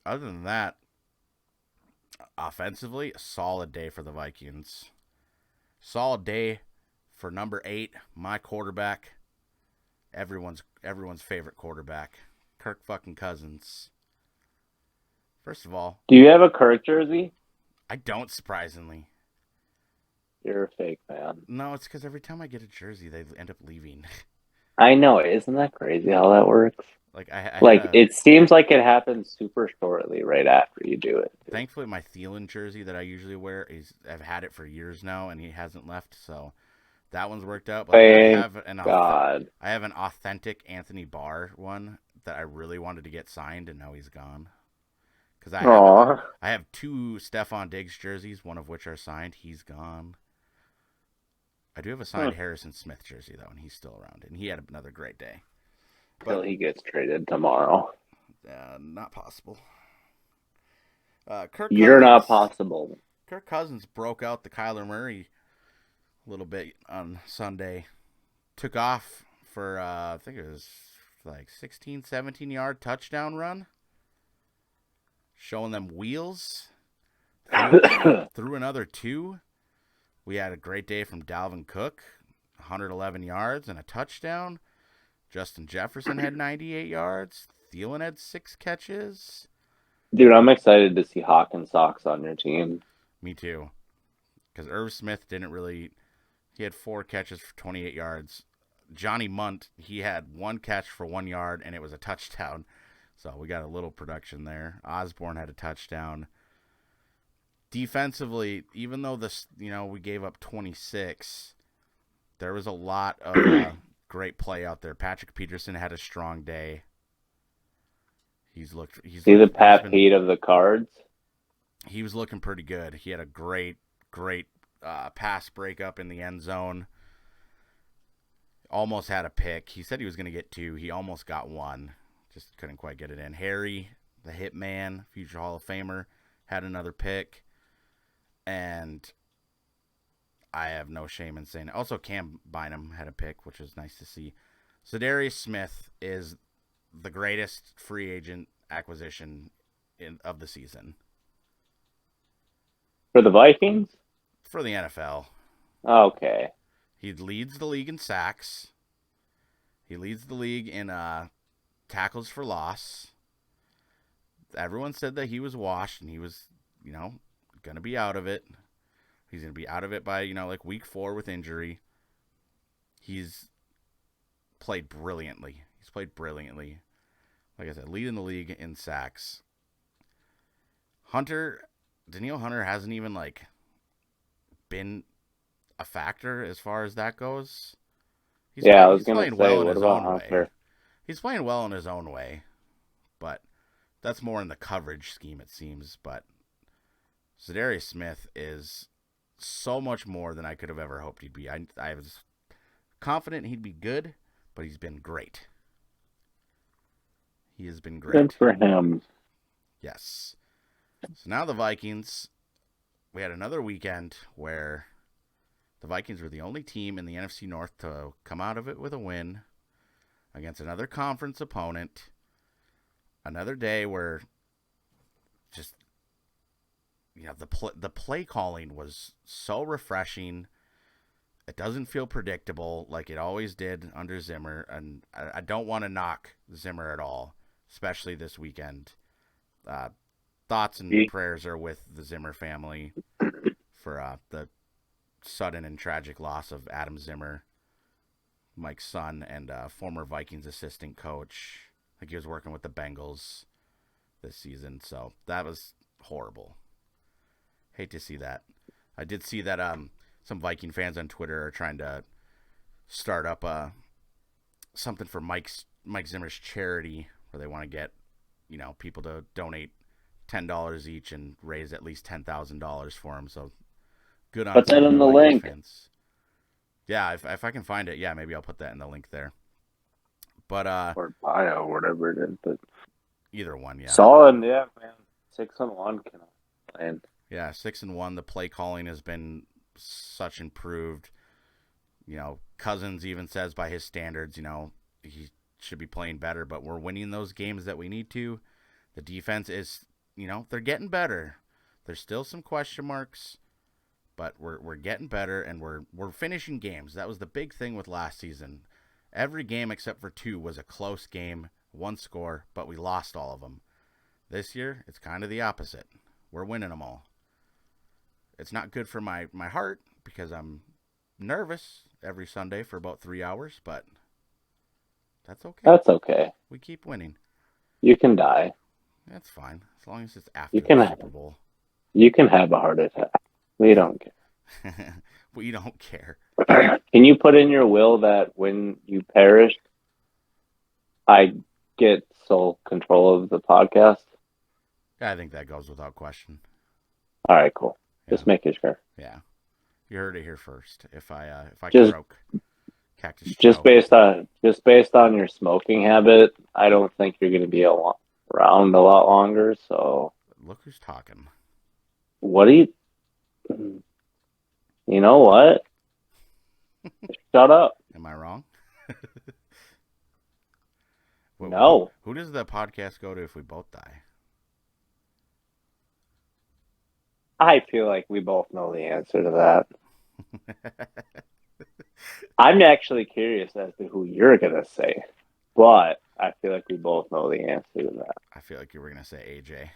other than that, offensively, a solid day for the Vikings. Solid day for number 8, my quarterback. Everyone's favorite quarterback, Kirk fucking Cousins. First of all, do you have a Kirk jersey? I don't, surprisingly. You're a fake fan. No, it's because every time I get a jersey, they end up leaving. I know. Isn't that crazy how that works? Like it seems like it happens super shortly right after you do it. Thankfully, my Thielen jersey that I usually wear I've had it for years now, and he hasn't left, so that one's worked out. But I have an authentic Anthony Barr one that I really wanted to get signed, and now he's gone. Because I have 2 Stephon Diggs jerseys, one of which are signed. He's gone. I do have a signed Harrison Smith jersey, though, and he's still around. And he had another great day. Until he gets traded tomorrow. Not possible. You're not possible. Kirk Cousins broke out the Kyler Murray a little bit on Sunday. Took off for, I think it was like 16, 17-yard touchdown run. Showing them wheels. Threw another 2. We had a great day from Dalvin Cook. 111 yards and a touchdown. Justin Jefferson had 98 yards. Thielen had 6 catches. Dude, I'm excited to see Hawk and Sox on your team. Me too. Because Irv Smith didn't really... He had 4 catches for 28 yards. Johnny Munt, he had 1 catch for 1 yard, and it was a touchdown. So we got a little production there. Osborne had a touchdown. Defensively, even though we gave up 26, there was a lot of great play out there. Patrick Peterson had a strong day. He's the Pat Pete of the Cards. He was looking pretty good. He had a great pass breakup in the end zone. Almost had a pick. He said he was going to get 2. He almost got 1. Just couldn't quite get it in. Harry, the Hitman, future Hall of Famer, had another pick. And I have no shame in saying it. Also, Cam Bynum had a pick, which was nice to see. Zadarius Smith is the greatest free agent acquisition of the season. For the Vikings? For the NFL. Okay. He leads the league in sacks. He leads the league in tackles for loss. Everyone said that he was washed and he was, going to be out of it. He's going to be out of it by, week 4 with injury. He's played brilliantly. Like I said, leading the league in sacks. Danielle Hunter hasn't even, been a factor as far as that goes. He's playing well in his own way. He's playing well in his own way, but that's more in the coverage scheme, it seems. But Zadarius Smith is so much more than I could have ever hoped he'd be. I was confident he'd be good, but he's been great. He has been great. Good for him. Yes. So now the Vikings, we had another weekend where the Vikings were the only team in the NFC North to come out of it with a win against another conference opponent. Another day where just, the play calling was so refreshing. It doesn't feel predictable like it always did under Zimmer. And I don't want to knock Zimmer at all, especially this weekend. Thoughts and prayers are with the Zimmer family for the sudden and tragic loss of Adam Zimmer, Mike's son, and former Vikings assistant coach. I think he was working with the Bengals this season, so that was horrible. Hate to see that. I did see that some Viking fans on Twitter are trying to start up something for Mike Zimmer's charity, where they want to get people to donate $10 each and raise at least $10,000 for him. So good on. Put that in the link. Fans. Yeah, if I can find it, yeah, maybe I'll put that in the link there. But or bio, whatever it is, but either one, yeah. Solid, yeah, man. 6-1 can. Yeah, 6-1. The play calling has been such improved. Cousins even says by his standards, he should be playing better, but we're winning those games that we need to. The defense is, they're getting better. There's still some question marks, but we're getting better, and we're finishing games. That was the big thing with last season. Every game except for 2 was a close game, 1 score, but we lost all of them. This year, it's kind of the opposite. We're winning them all. It's not good for my heart because I'm nervous every Sunday for about 3 hours, but that's okay. That's okay. We keep winning. You can die. That's fine, as long as it's after the Super Bowl. You can have a heart attack. We don't care. We don't care. Can you put in your will that when you perish, I get sole control of the podcast? I think that goes without question. All right, cool. Yeah. Just making sure. Yeah, you heard it here first. If I croak, Cactus Joe. Just based on your smoking habit, I don't think you're going to be around a lot longer. So look who's talking. What do you? You know what? Shut up. Am I wrong? No. Who does the podcast go to if we both die? I feel like we both know the answer to that. I'm actually curious as to who you're going to say. But I feel like we both know the answer to that. I feel like you were gonna say AJ.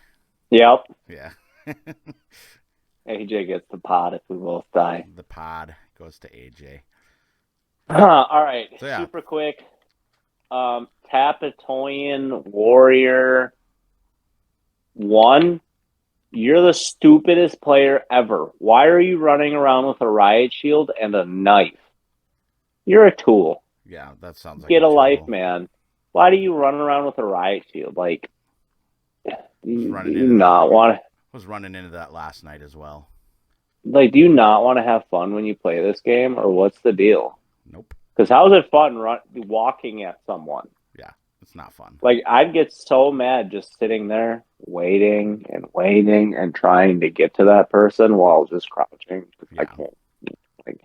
Yep. Yeah. AJ gets the pod if we both die. The pod goes to AJ. All right. So, yeah. Super quick. Tapatoyan Warrior 1. You're the stupidest player ever. Why are you running around with a riot shield and a knife? You're a tool. Yeah, that sounds like Get a tool. life, man. Why do you run around with a riot shield? Like, you not want to. Was running into that last night as well. Like, do you not want to have fun when you play this game, or what's the deal? Nope. Because how's it fun walking at someone? Yeah, it's not fun. Like, I'd get so mad just sitting there waiting and trying to get to that person while just crouching. Yeah. I can't. Like,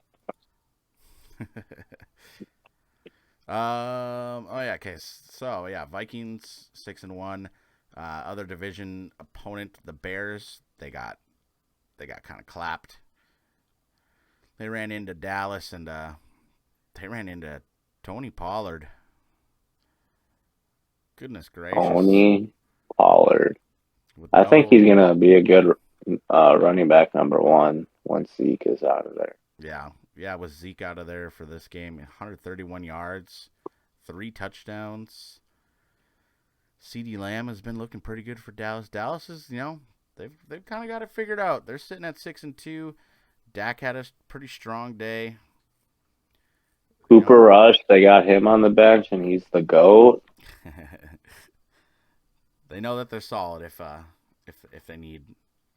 Okay. So yeah, Vikings 6-1. Other division opponent, the Bears, they got kind of clapped. They ran into Dallas and they ran into Tony Pollard. Goodness gracious. Tony Pollard. I think he's gonna be a good running back number 1 once Zeke is out of there. Yeah, with Zeke out of there for this game, 131 yards, 3 touchdowns. CeeDee Lamb has been looking pretty good for Dallas. Dallas is, they've kind of got it figured out. They're sitting at 6-2. Dak had a pretty strong day. Cooper Rush, they got him on the bench, and he's the GOAT. They know that they're solid if they need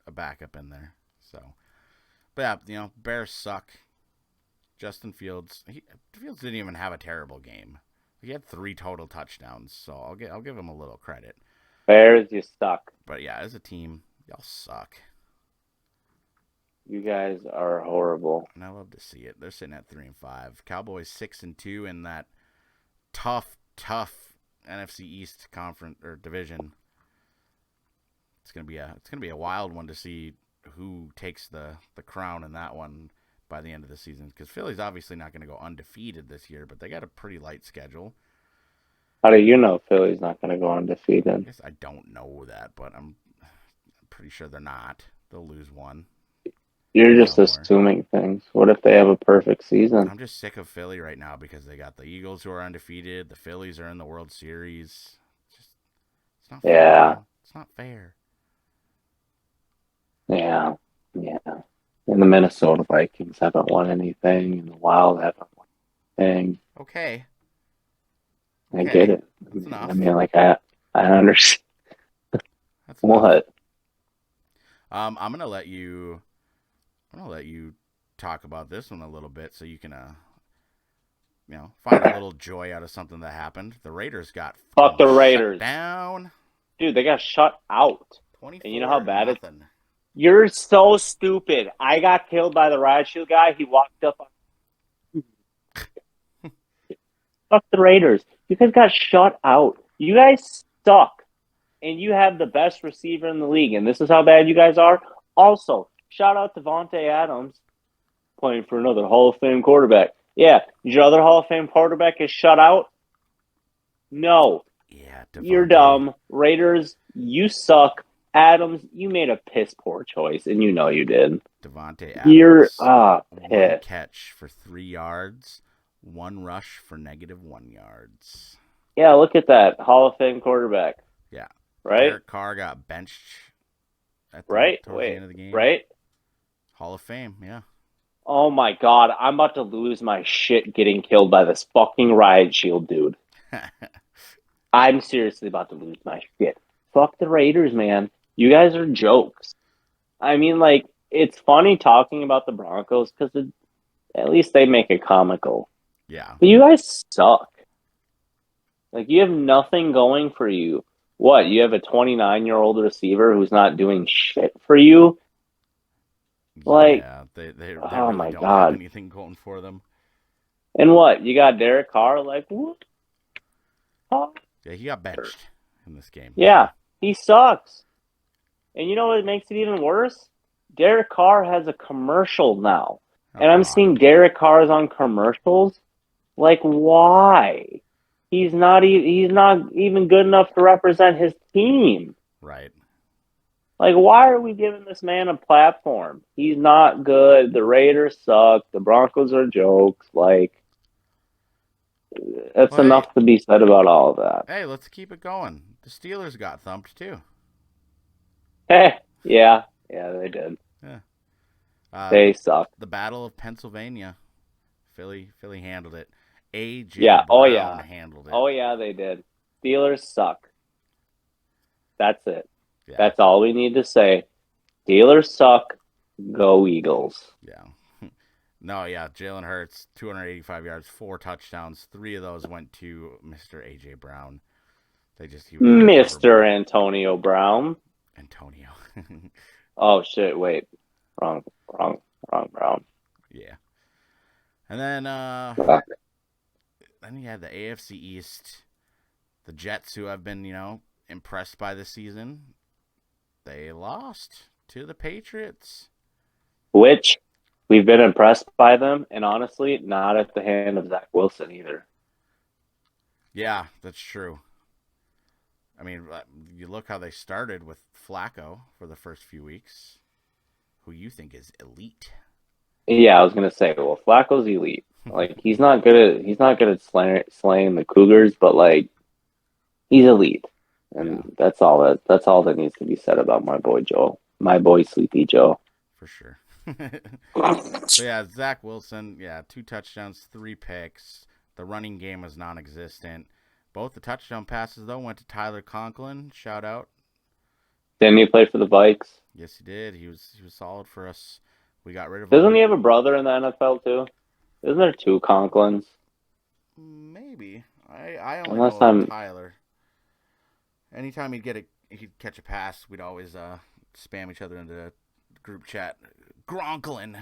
a backup in there. So, but yeah, Bears suck. Justin Fields, Fields didn't even have a terrible game. He had 3 total touchdowns, so I'll give him a little credit. Bears, you suck. But yeah, as a team, y'all suck. You guys are horrible. And I love to see it. They're sitting at 3-5. Cowboys 6-2 in that tough NFC East conference or division. It's gonna be a wild one to see who takes the crown in that one by the end of the season, because Philly's obviously not going to go undefeated this year, but they got a pretty light schedule. How do you know Philly's not going to go undefeated? I guess I don't know that, but I'm pretty sure they're not. They'll lose one. You're just assuming things. What if they have a perfect season? I'm just sick of Philly right now because they got the Eagles who are undefeated. The Phillies are in the World Series. It's not fair. Yeah. It's not fair. Yeah. And the Minnesota Vikings haven't won anything, and the Wild haven't won anything. Okay. I get it. That's enough. I mean, like, I understand. That's What? I'm gonna let you talk about this one a little bit, so you can find a little joy out of something that happened. The Raiders got Fuck the Raiders. shut down. Dude, they got shut out. 24. And you know how bad it's? You're so stupid. I got killed by the riot shield guy. He walked up on... Fuck the Raiders. You guys got shut out. You guys suck. And you have the best receiver in the league. And this is how bad you guys are. Also, shout out to Devontae Adams playing for another Hall of Fame quarterback. Yeah, your other Hall of Fame quarterback is shut out? No. Yeah, You're dumb. Raiders, you suck. Adams, you made a piss poor choice, and you know you did. Devontae Adams. You're one pissed. catch for 3 yards, 1 rush for -1 yards. Yeah, look at that Hall of Fame quarterback. Yeah, right. Derek Carr got benched. Towards the end of the game. Right. Hall of Fame. Yeah. Oh my God, I'm about to lose my shit getting killed by this fucking riot shield dude. I'm seriously about to lose my shit. Fuck the Raiders, man. You guys are jokes. I mean, like, it's funny talking about the Broncos because at least they make it comical. Yeah. But you guys suck. Like, you have nothing going for you. What? You have a 29-year-old receiver who's not doing shit for you? Like, yeah, they oh really my don't God. have anything going for them. And what? You got Derek Carr? Like, what? Yeah, he got benched in this game. Yeah, he sucks. And you know what makes it even worse? Derek Carr has a commercial now. And I'm seeing Derek Carr's on commercials. Like, why? he's not even good enough to represent his team. Right. Like, why are we giving this man a platform? He's not good. The Raiders suck. The Broncos are jokes. Like, that's enough to be said about all of that. Hey, let's keep it going. The Steelers got thumped too. Yeah, they did. Yeah. They suck. The Battle of Pennsylvania. Philly handled it. A.J. Brown handled it. Oh, yeah, they did. Steelers suck. That's it. Yeah. That's all we need to say. Steelers suck. Go Eagles. Yeah. No, yeah. Jalen Hurts, 285 yards, 4 touchdowns. 3 of those went to Mr. A.J. Brown. Mr. Antonio Brown. Antonio. Oh, shit. Wait. Wrong Brown. Yeah. And then you had the AFC East. The Jets, who have been, impressed by this season, they lost to the Patriots. Which we've been impressed by them, and honestly, not at the hand of Zach Wilson either. Yeah, that's true. I mean, you look how they started with Flacco for the first few weeks, who you think is elite. Yeah, I was gonna say, well, Flacco's elite. Like, he's not good at slaying the Cougars, but like, he's elite, and that's all that needs to be said about my boy Sleepy Joe. For sure. So yeah, Zach Wilson, 2 touchdowns, 3 picks. The running game was non-existent. Both the touchdown passes, though, went to Tyler Conklin. Shout out. Didn't he play for the Vikes? Yes, he did. He was solid for us. We got rid of him. Doesn't he have a brother in the NFL, too? Isn't there 2 Conklins? Maybe. I only know Tyler. Anytime he'd catch a pass, we'd always spam each other into the group chat. Gronklin.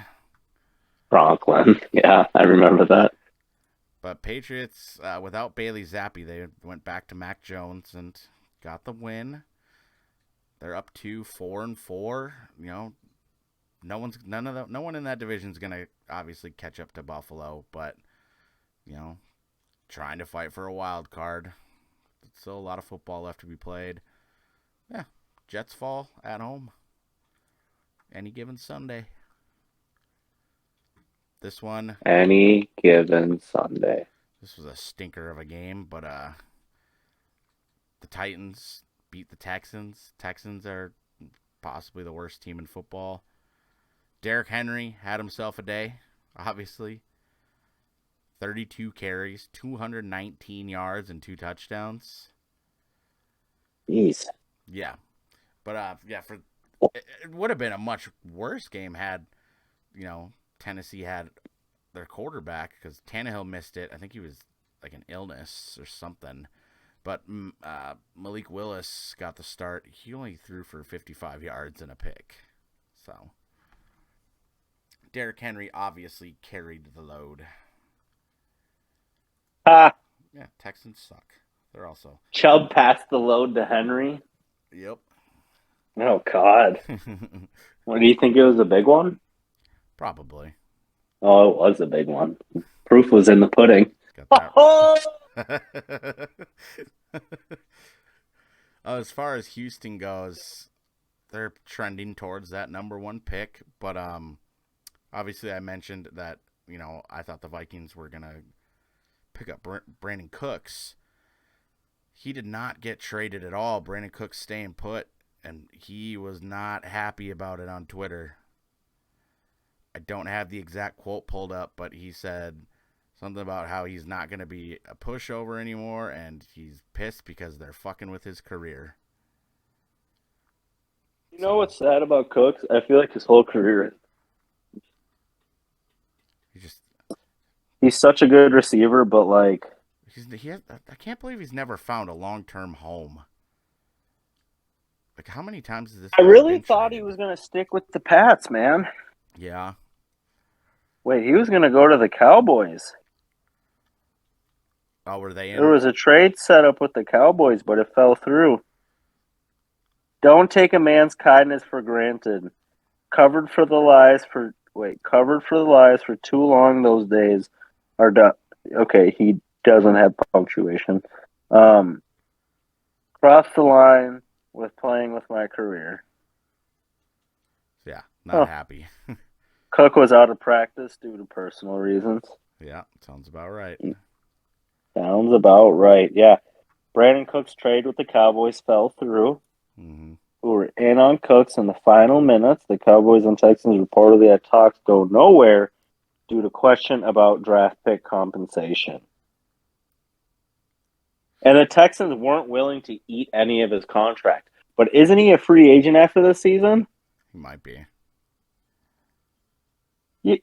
Yeah, I remember that. But Patriots, without Bailey Zappi, they went back to Mac Jones and got the win. They're up to 4-4. No one in that division is gonna obviously catch up to Buffalo, but trying to fight for a wild card. Still a lot of football left to be played. Yeah, Jets fall at home. Any given Sunday. This one. Any given Sunday. This was a stinker of a game, but the Titans beat the Texans. Texans are possibly the worst team in football. Derrick Henry had himself a day, obviously. 32 carries, 219 yards, and 2 touchdowns. Jeez. Yeah. But, it would have been a much worse game had, Tennessee had their quarterback, because Tannehill missed it. I think he was like an illness or something. But Malik Willis got the start. He only threw for 55 yards and a pick. So Derrick Henry obviously carried the load. Yeah, Texans suck. They're also... Chubb passed the load to Henry? Yep. Oh, God. What, do you think it was a big one? Probably. Oh, it was a big one. Proof was in the pudding. As far as Houston goes, they're trending towards that number 1 pick. But obviously I mentioned that, I thought the Vikings were going to pick up Brandon Cooks. He did not get traded at all. Brandon Cooks staying put, and he was not happy about it on Twitter. I don't have the exact quote pulled up, but he said something about how he's not going to be a pushover anymore, and he's pissed because they're fucking with his career. You know what's sad about Cooks? I feel like his whole career, he's such a good receiver, but like... I can't believe he's never found a long-term home. Like, how many times has this... I really thought he was going to stick with the Pats, man. Yeah. Wait, he was going to go to the Cowboys. Oh, were they in? There was a trade set up with the Cowboys, but it fell through. Don't take a man's kindness for granted. Covered for the lies for too long. Those days are done. Okay, he doesn't have punctuation. Crossed the line with playing with my career. Yeah, not happy. Cook was out of practice due to personal reasons. Yeah, sounds about right. Sounds about right. Yeah. Brandon Cook's trade with the Cowboys fell through. Mm-hmm. Who were in on Cooks in the final minutes. The Cowboys and Texans reportedly had talks go nowhere due to question about draft pick compensation. And the Texans weren't willing to eat any of his contract. But isn't he a free agent after this season? He might be. Yeah,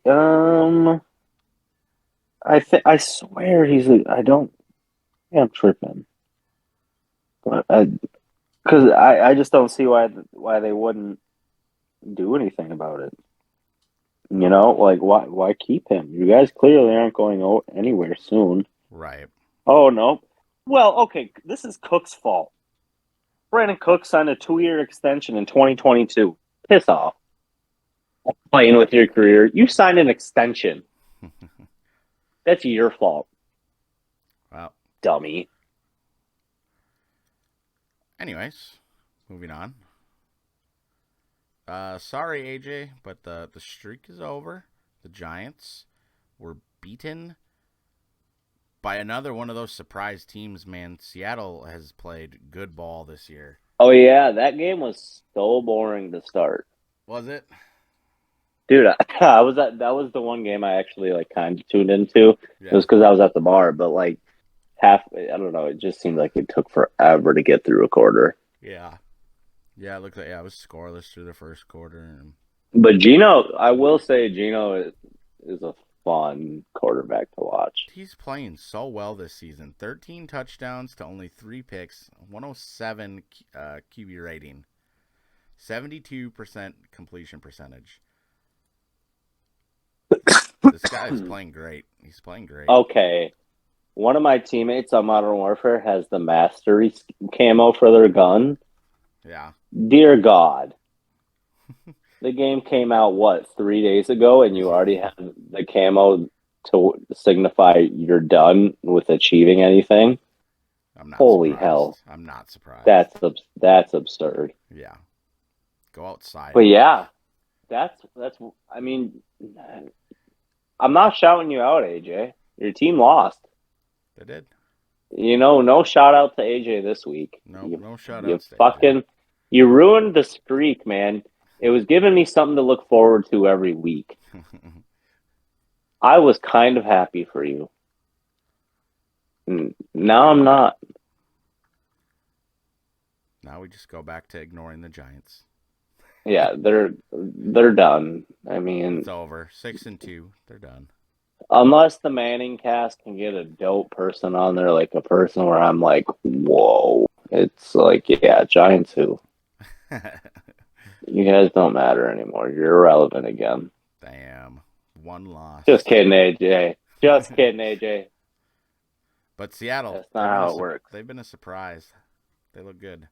I swear I'm tripping. But because I just don't see why they wouldn't do anything about it. You know, like why keep him? You guys clearly aren't going anywhere soon. Right. Oh no. Well, okay, this is Cook's fault. Brandon Cook signed a 2-year extension in 2022. Piss off. Playing with your career. You signed an extension. That's your fault. Well, dummy. Anyways, moving on. Sorry, AJ, but the streak is over. The Giants were beaten by another one of those surprise teams, man. Seattle has played good ball this year. Oh, yeah. That game was so boring to start. Was it? Dude, that was the one game I actually kind of tuned into. Yeah. It was because I was at the bar, but I don't know, it just seemed like it took forever to get through a quarter. Yeah. Yeah, it looked like it was scoreless through the first quarter. But Gino, I will say Gino is a fun quarterback to watch. He's playing so well this season. 13 touchdowns to only 3 picks, 107 QB rating, 72% completion percentage. This guy is playing great. He's playing great. Okay. One of my teammates on Modern Warfare has the Mastery camo for their gun. Yeah. Dear God. The game came out, 3 days ago, and you already have the camo to signify you're done with achieving anything? I'm not Holy surprised. hell. I'm not surprised. That's absurd. Yeah. Go outside. But yeah, that's I mean, I'm not shouting you out, AJ. Your team lost. They did. No shout out to AJ this week. No shout You out. You ruined the streak, man. It was giving me something to look forward to every week. I was kind of happy for you. Now I'm not. Now we just go back to ignoring the Giants. Yeah, they're done. I mean, it's over. 6-2. They're done. Unless the Manning cast can get a dope person on there, like a person where I'm like, whoa. It's like, yeah, Giants who? You guys don't matter anymore. You're irrelevant again. Damn. One loss. Just kidding, AJ. Just kidding, AJ. But Seattle. That's not how it works. They've been a surprise. They look good.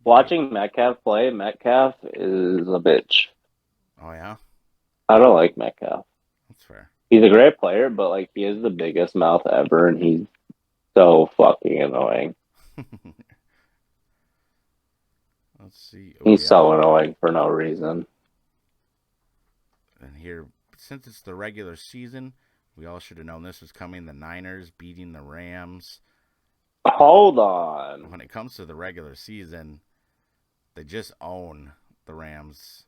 Watching Metcalf play, Metcalf is a bitch. Oh, yeah? I don't like Metcalf. That's fair. He's a great player, but he is the biggest mouth ever, and he's so fucking annoying. Let's see. He's so annoying for no reason. And here, since it's the regular season, we all should have known this was coming. The Niners beating the Rams. Hold on. When it comes to the regular season, they just own the Rams.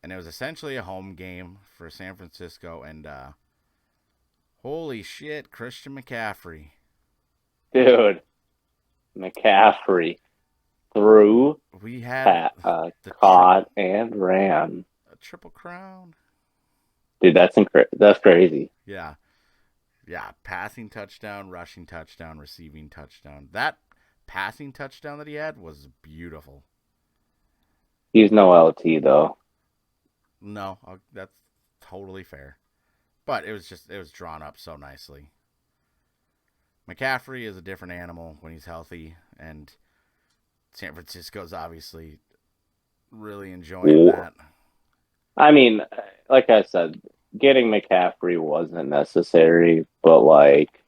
And it was essentially a home game for San Francisco. And holy shit, Christian McCaffrey. Dude, McCaffrey threw, we had caught, and ran. A triple crown. Dude, that's crazy. Yeah. Yeah, passing touchdown, rushing touchdown, receiving touchdown. That passing touchdown that he had was beautiful. He's no LT, though. No, that's totally fair. But it was drawn up so nicely. McCaffrey is a different animal when he's healthy, and San Francisco's obviously really enjoying that. I mean, like I said, getting McCaffrey wasn't necessary, but like,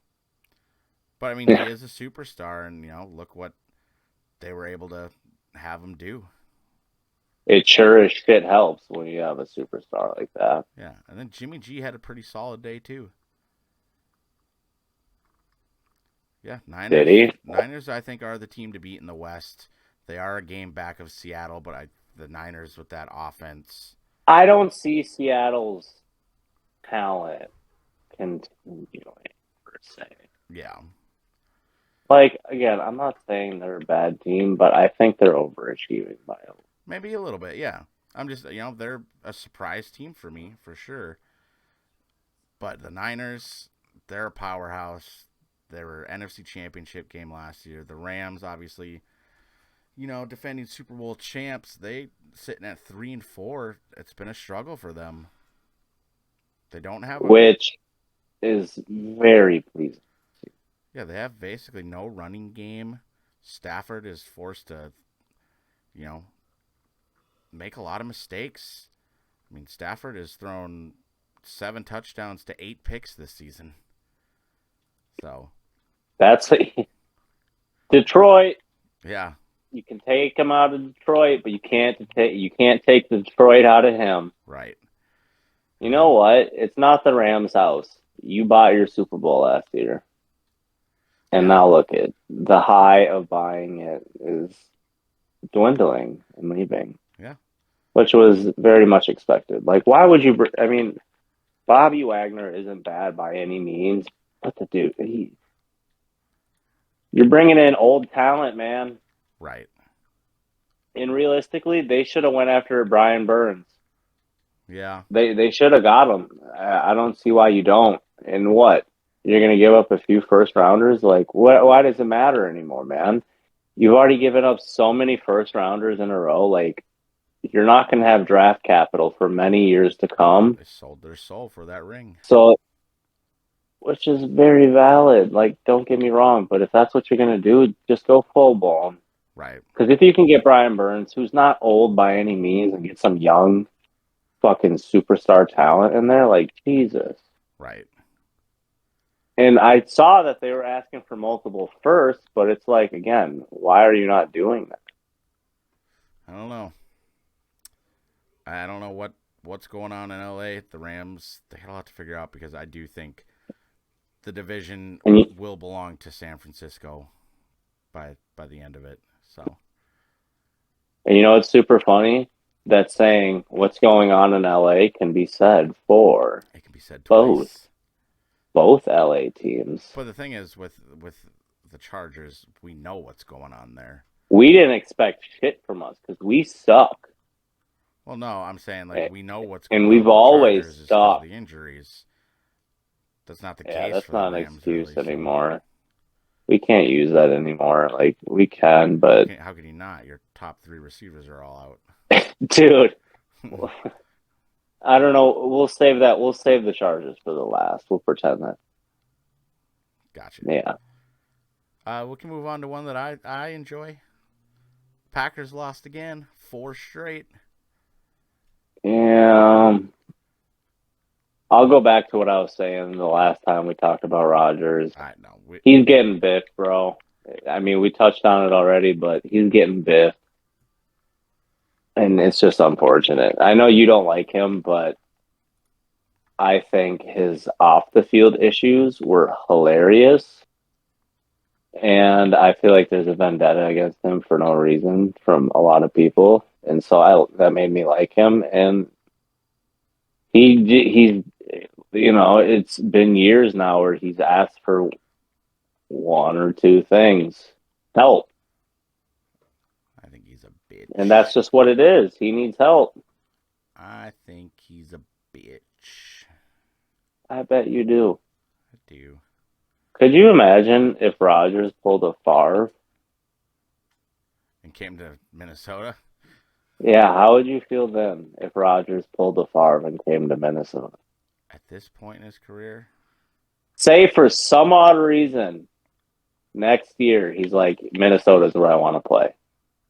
But I mean, he is a superstar, and look what they were able to have him do. it sure as shit helps when you have a superstar like that. Yeah, and then Jimmy G had a pretty solid day too. Yeah, Niners. Did he? Niners, I think, are the team to beat in the West. They are a game back of Seattle, but the Niners with that offense. I don't see Seattle's talent continuing per se. Yeah. Like, again, I'm not saying they're a bad team, but I think they're overachieving by a little. Maybe a little bit, yeah. I'm just, they're a surprise team for me, for sure. But the Niners, they're a powerhouse. They were NFC Championship game last year. The Rams, obviously, defending Super Bowl champs. They sitting at 3-4. It's been a struggle for them. They don't have which is very pleasing. Yeah, they have basically no running game. Stafford is forced to, make a lot of mistakes. I mean, Stafford has thrown 7 touchdowns to 8 picks this season. So that's Detroit. Yeah, you can take him out of Detroit, but you can't take the Detroit out of him. Right. You know what? It's not the Rams' house. You bought your Super Bowl last year. And now look at the high of buying it is dwindling and leaving. Yeah. Which was very much expected. Like, why would you... I mean, Bobby Wagner isn't bad by any means, but the dude, you're bringing in old talent, man. Right. And realistically, they should have went after Brian Burns. Yeah. They should have got him. I don't see why you don't. And what? You're going to give up a few first-rounders? Like, why does it matter anymore, man? You've already given up so many first-rounders in a row. Like, you're not going to have draft capital for many years to come. They sold their soul for that ring. So, which is very valid. Like, don't get me wrong, but if that's what you're going to do, just go full ball. Right. Because if you can get Brian Burns, who's not old by any means, and get some young fucking superstar talent in there, like, Jesus. Right. And I saw that they were asking for multiple firsts, but it's like, again, why are you not doing that? I don't know. I don't know what's going on in LA. The Rams, they had a lot to figure out because I do think the division will belong to San Francisco by the end of it. So, and it's super funny that saying what's going on in LA can be said for it can be said twice. Both LA teams. But the thing is, with the Chargers, we know what's going on there. We didn't expect shit from us because we suck. Well, no, I'm saying like we know what's going on. And we've always sucked. The injuries. That's not the case. Yeah, that's for not the an Rams, excuse really, anymore. So. We can't use that anymore. Like, we can, but... How can you not? Your top 3 receivers are all out. Dude. I don't know. We'll save that. We'll save the Chargers for the last. We'll pretend that. Gotcha. Yeah. We can move on to one that I enjoy. Packers lost again. 4 straight. Yeah. I'll go back to what I was saying the last time we talked about Rodgers. I know. He's getting biffed, bro. I mean, we touched on it already, but he's getting biffed. And it's just unfortunate. I know you don't like him, but I think his off-the-field issues were hilarious. And I feel like there's a vendetta against him for no reason from a lot of people. And so that made me like him. And he's it's been years now where he's asked for 1 or 2 things. Help. I think he's a bitch. And that's just what it is. He needs help. I think he's a bitch. I bet you do. I do. Could you imagine if Rodgers pulled a Favre? And came to Minnesota? Yeah, how would you feel then if Rodgers pulled a Favre and came to Minnesota? At this point in his career? Say for some odd reason, next year he's like, Minnesota's where I want to play.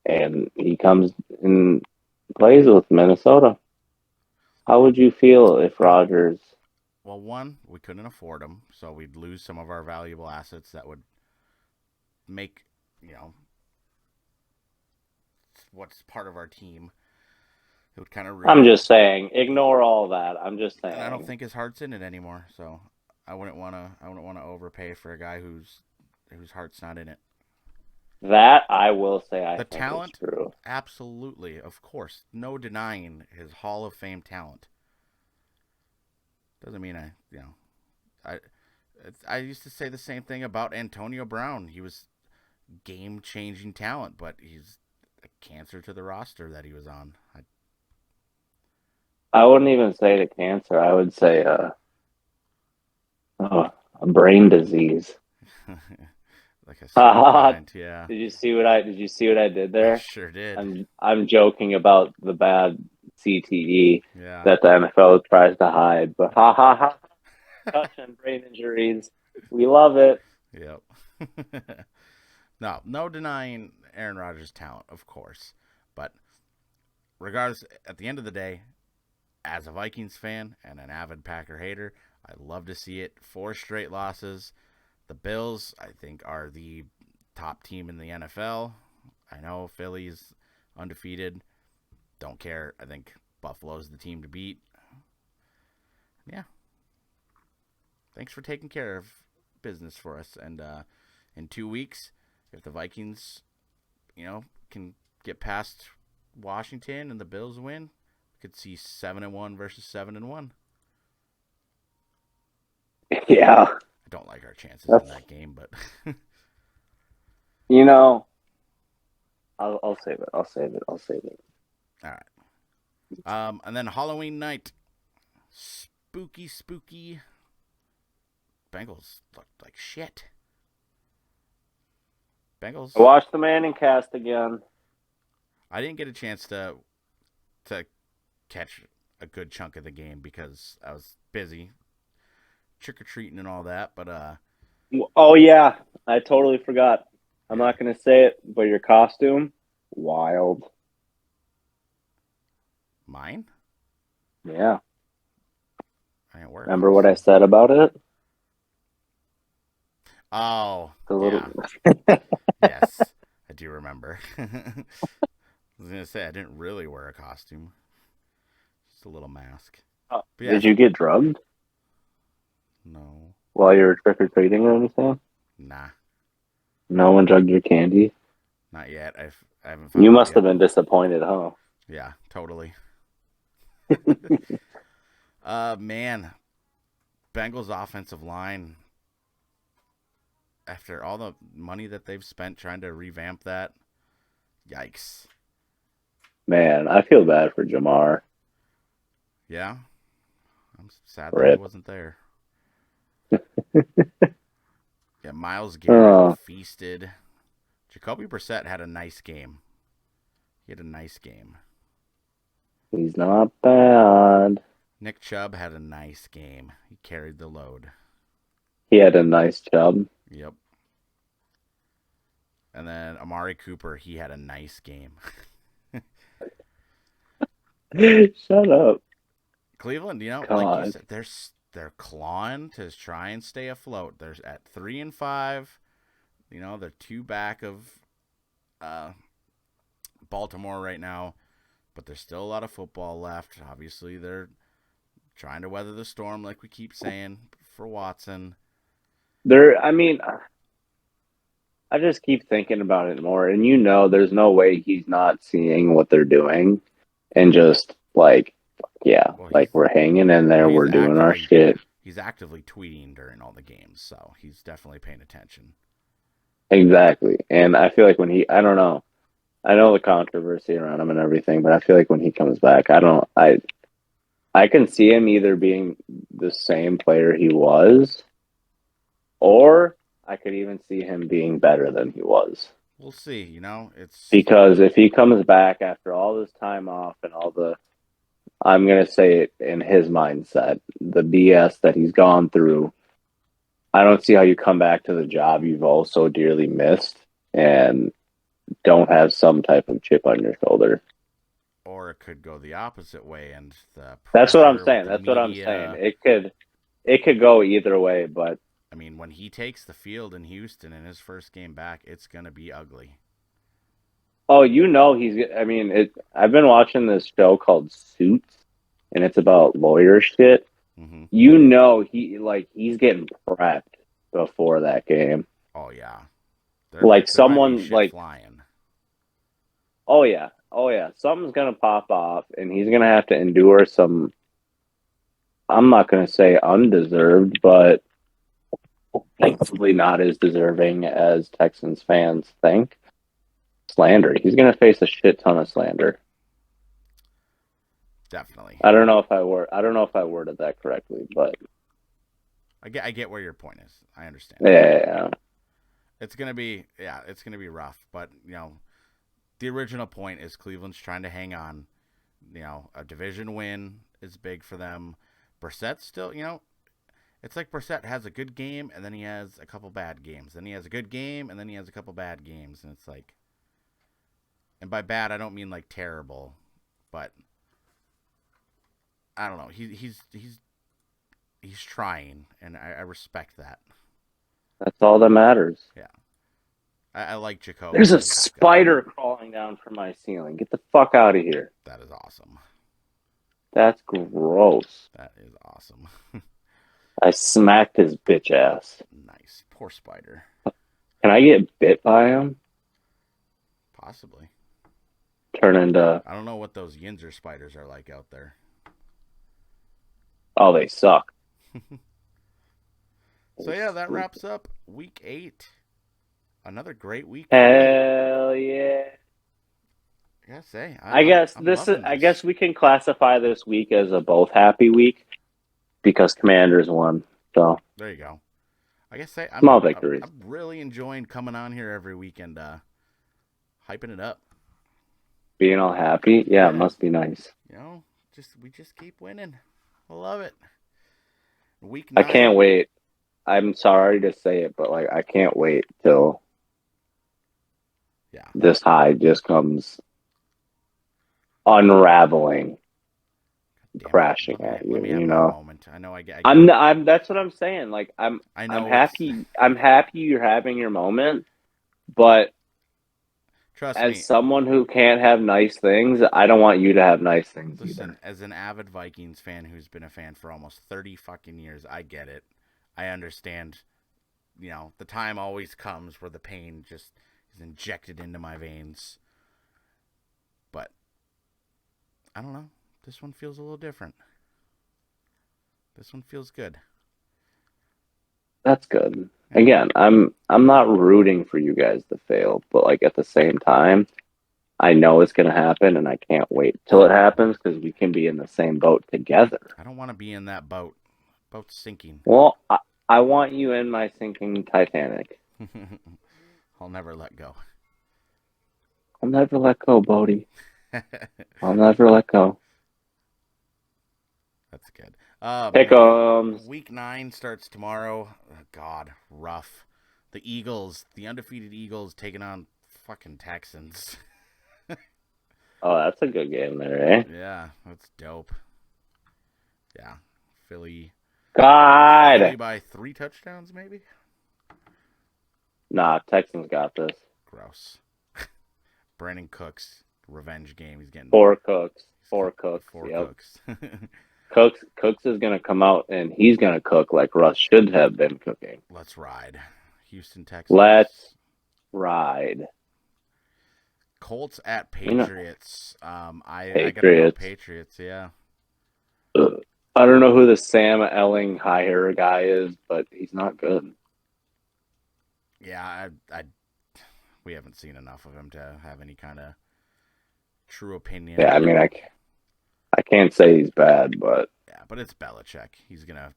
And he comes and plays with Minnesota. How would you feel if Rodgers? Well, one, we couldn't afford him, so we'd lose some of our valuable assets that would make, what's part of our team. It would kind of ruin. I'm just saying, ignore all that. I'm just saying. And I don't think his heart's in it anymore, so I wouldn't want to overpay for a guy whose heart's not in it. That I will say I The think talent, is true. absolutely, of course, no denying his Hall of Fame talent. Doesn't mean I used to say the same thing about Antonio Brown. He was game-changing talent, but he's a cancer to the roster that he was on. I wouldn't even say to cancer. I would say a brain disease. Like a mind, yeah. Did you see what I did there? I sure did. I'm joking about the bad CTE Yeah. that the NFL tries to hide, but concussion, brain injuries, we love it. Yep. No denying Aaron Rodgers' talent, of course, but regardless, at the end of the day, as a Vikings fan and an avid Packer hater, I love to see it. 4 straight losses. The Bills, I think, are the top team in the NFL. I know Philly's undefeated. Don't care. I think Buffalo's the team to beat. Yeah. Thanks for taking care of business for us. And in 2 weeks, if the Vikings, can get past Washington and the Bills win, we could see 7-1 versus 7-1. Yeah. I don't like our chances in that game, but I'll save it. I'll save it. All right. And then Halloween night, spooky. Bengals looked like shit. Bengals. I watched the Manning cast again. I didn't get a chance to catch a good chunk of the game because I was busy trick-or-treating and all that, but oh yeah, I totally forgot. I'm not gonna say it, but your costume, wild. Mine? Yeah. I didn't wear. Remember what I said about it? Oh, yeah. Yes, I do remember. I was gonna say I didn't really wear a costume, just a little mask. Yeah. Did you get drugged? No. While you were trick-or-treating or anything? Nah. No one drugged your candy? Not yet. I haven't found You must have been disappointed, huh? Yeah, totally. Man. Bengals offensive line, after all the money that they've spent trying to revamp that, yikes. Man, I feel bad for Jamar. Yeah? I'm sad that he wasn't there. Yeah, Myles Garrett feasted. Jacoby Brissett had a nice game. He's not bad. Nick Chubb had a nice game. He carried the load. He had a nice Chubb. Yep. And then Amari Cooper, he had a nice game. Shut up. Cleveland, Come like on. you said, they're clawing to try and stay afloat. They're at 3-5. They're 2 back of Baltimore right now, but there's still a lot of football left. Obviously, they're trying to weather the storm, like we keep saying, for Watson. I just keep thinking about it more, and there's no way he's not seeing what they're doing, and just we're hanging in there, we're doing our shit. He's actively tweeting during all the games, so he's definitely paying attention. Exactly, and I feel like I don't know. I know the controversy around him and everything, but I feel like when he comes back, I can see him either being the same player he was, or I could even see him being better than he was. We'll see, it's because if he comes back after all this time off and all the, I'm going to say it in his mindset, the BS that he's gone through, I don't see how you come back to the job you've all so dearly missed and don't have some type of chip on your shoulder. Or it could go the opposite way, and the That's what I'm pressure saying. with That's the what I'm media. saying. It could go either way, but I mean, when he takes the field in Houston in his first game back, it's gonna be ugly. oh, he's. I mean, I've been watching this show called Suits, and it's about lawyer shit. Mm-hmm. He's getting prepped before that game. Oh yeah, Like might be someone shit flying. oh yeah, something's gonna pop off, and he's gonna have to endure some. I'm not gonna say undeserved, but thankfully not as deserving as Texans fans think. Slander. He's gonna face a shit ton of slander. Definitely. I don't know if I worded that correctly, but I get where your point is. I understand. yeah. It's gonna be rough, but the original point is Cleveland's trying to hang on. A division win is big for them. Brissett's still, it's like Brissett has a good game and then he has a couple bad games. Then he has a good game and then he has a couple bad games, and it's like, and by bad I don't mean like terrible, but I don't know. He's trying, and I respect that. That's all that matters. Yeah. I like Jacoby. There's a spider crawling down from my ceiling. Get the fuck out of here. That is awesome. That's gross. That is awesome. I smacked his bitch ass. Nice. Poor spider. Can I get bit by him? Possibly. Turn into... I don't know what those Yinzer spiders are like out there. Oh, they suck. So yeah, that wraps up week 8. Another great week. Hell yeah. I gotta say, I guess we can classify this week as a both happy week because Commanders won. So there you go. I guess small victories. I'm really enjoying coming on here every week and hyping it up. Being all happy, yeah, it must be nice. We just keep winning. I love it. Week 9. I can't wait. I'm sorry to say it, but I can't wait till this high just comes unraveling, crashing at you. Let me have my moment. I know I get. I'm. That's what I'm saying. I'm happy. I'm happy you're having your moment, but trust me, as someone who can't have nice things, I don't want you to have nice things. Listen, either. As an avid Vikings fan who's been a fan for almost 30 fucking years, I get it. I understand. The time always comes where the pain just is injected into my veins. But I don't know. This one feels a little different. This one feels good. That's good. Again, I'm not rooting for you guys to fail, but at the same time, I know it's going to happen, and I can't wait till it happens because we can be in the same boat together. I don't want to be in that boat. Boat's sinking. Well, I want you in my sinking Titanic. I'll never let go. I'll never let go, Bodie. I'll never let go. That's good. Pick'ems. Week 9 starts tomorrow. Oh, God, rough. The undefeated Eagles taking on fucking Texans. Oh, that's a good game there, eh? Yeah, that's dope. Yeah, Philly by 3 touchdowns, maybe? Nah, Texans got this. Gross. Brandon Cooks, revenge game. He's getting 4 cooks. 4 cooks. Four yep. Cooks. Cooks is going to come out, and he's going to cook like Russ should have been cooking. Let's ride. Houston, Texans. Let's ride. Colts at Patriots. I gotta go Patriots, yeah. I don't know who the Sam Elling hire guy is, but he's not good. Yeah, we haven't seen enough of him to have any kind of true opinion. Yeah, I mean, I can't say he's bad, but yeah, but it's Belichick. He's gonna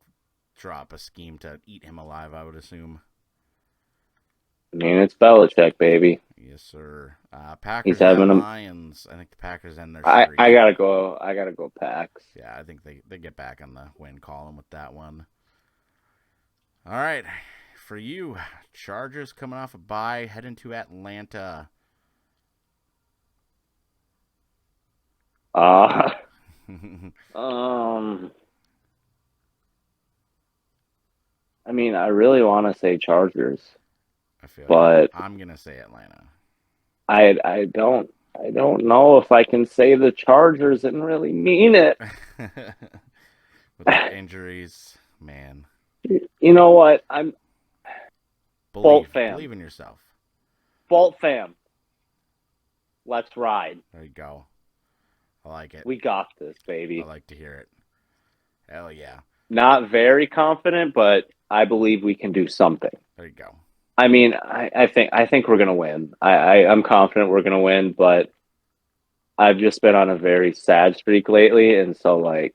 drop a scheme to eat him alive, I would assume. I mean, it's Belichick, baby. Yes, sir. Packers at Lions. I think the Packers end their streak. I gotta go Packs. Yeah, I think they get back on the win column with that one. All right, for you, Chargers coming off a bye, heading to Atlanta. Uh, I mean, I really want to say Chargers, I feel but I'm gonna say Atlanta. I don't know if I can say the Chargers and really mean it. With the injuries, man. You know what? I'm Bolt fam. Believe in yourself. Bolt fam. Let's ride. There you go. I like it. We got this, baby. I like to hear it. Hell yeah. Not very confident, but I believe we can do something. There you go. I mean, I think we're gonna win. I'm confident we're gonna win, but I've just been on a very sad streak lately, and so like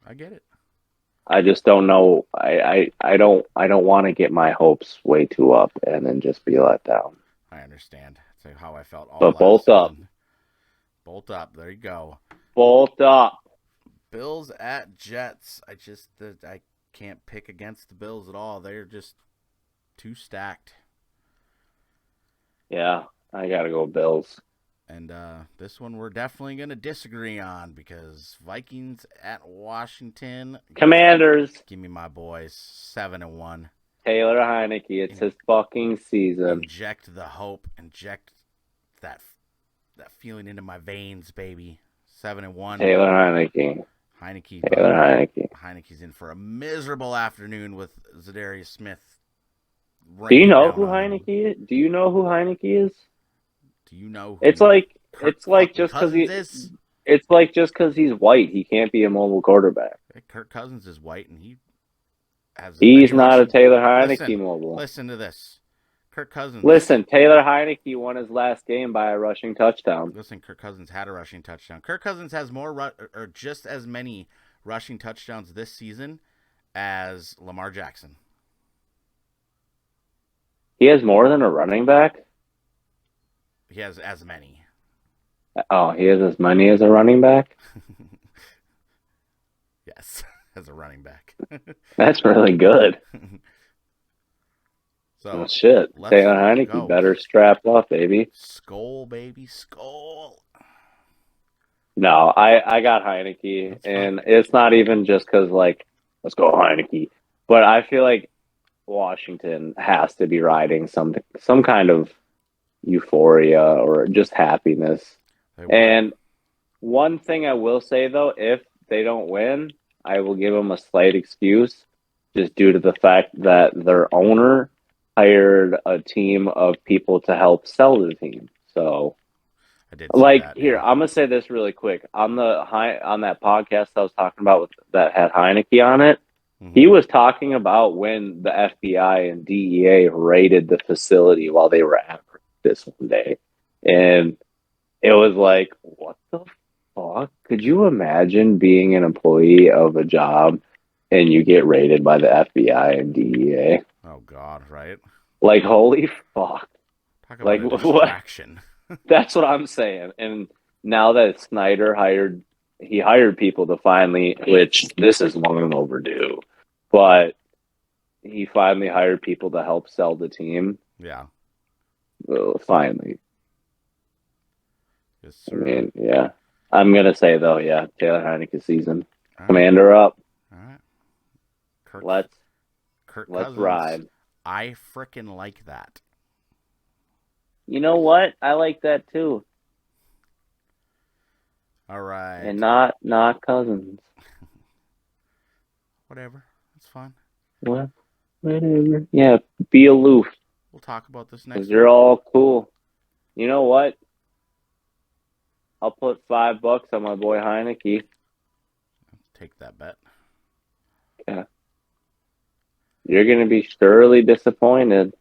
I get it. I just don't know. I don't want to get my hopes way too up and then just be let down. I understand. That's how I felt all But last bolt up. season. Bolt up. There you go. Bolt up. Bills at Jets. I can't pick against the Bills at all. They're just too stacked. Yeah, I gotta go Bills. And this one we're definitely going to disagree on because Vikings at Washington. Commanders. Give me my boys 7-1. Taylor Heineke. It's his fucking season. Inject the hope. Inject that feeling into my veins, baby. 7-1. Taylor Heineke. Taylor Heineke. Heineke's in for a miserable afternoon with Zadarius Smith. Do you know who Heineke is? Do you know who Heineke is? Do you know? It's like just because he's white, he can't be a mobile quarterback. Kirk Cousins is white, and he's not a Taylor Heineke mobile. Listen to this, Kirk Cousins. Listen, Taylor Heineke won his last game by a rushing touchdown. Listen, Kirk Cousins had a rushing touchdown. Kirk Cousins has more or just as many rushing touchdowns this season as Lamar Jackson. He has more than a running back? He has as many. Oh, he has as many as a running back? Yes, as a running back. That's really good. So, shit. Taylor Heineke better strap up, baby. Skol, baby, skol. No, I got Heineke, and it's not even just because, like, let's go Heineke. But I feel like Washington has to be riding some kind of euphoria or just happiness. And one thing I will say, though, if they don't win, I will give them a slight excuse just due to the fact that their owner hired a team of people to help sell the team. So, here, I'm gonna say this really quick. On that podcast I was talking about that had Heineke on it, he was talking about when the FBI and DEA raided the facility while they were at this one day. And it was like, what the fuck? Could you imagine being an employee of a job and you get raided by the FBI and DEA? Oh, God, right? Like, holy fuck. Talk about a distraction. That's what I'm saying. And now that Snyder hired people to finally, which this is long overdue, but he finally hired people to help sell the team. Yeah. Finally. Yes, sir. I mean, yeah. I'm going to say, though, yeah, Taylor Heineke season. Right. Commander up. All right. Let's Cousins, ride. I frickin' like that. You know what? I like that, too. All right. And not Cousins. Whatever. It's fine. What? Whatever. Yeah, be aloof. We'll talk about this next week. You're all cool. You know what? I'll put $5 on my boy Heineke. Take that bet. Yeah. You're going to be surely disappointed.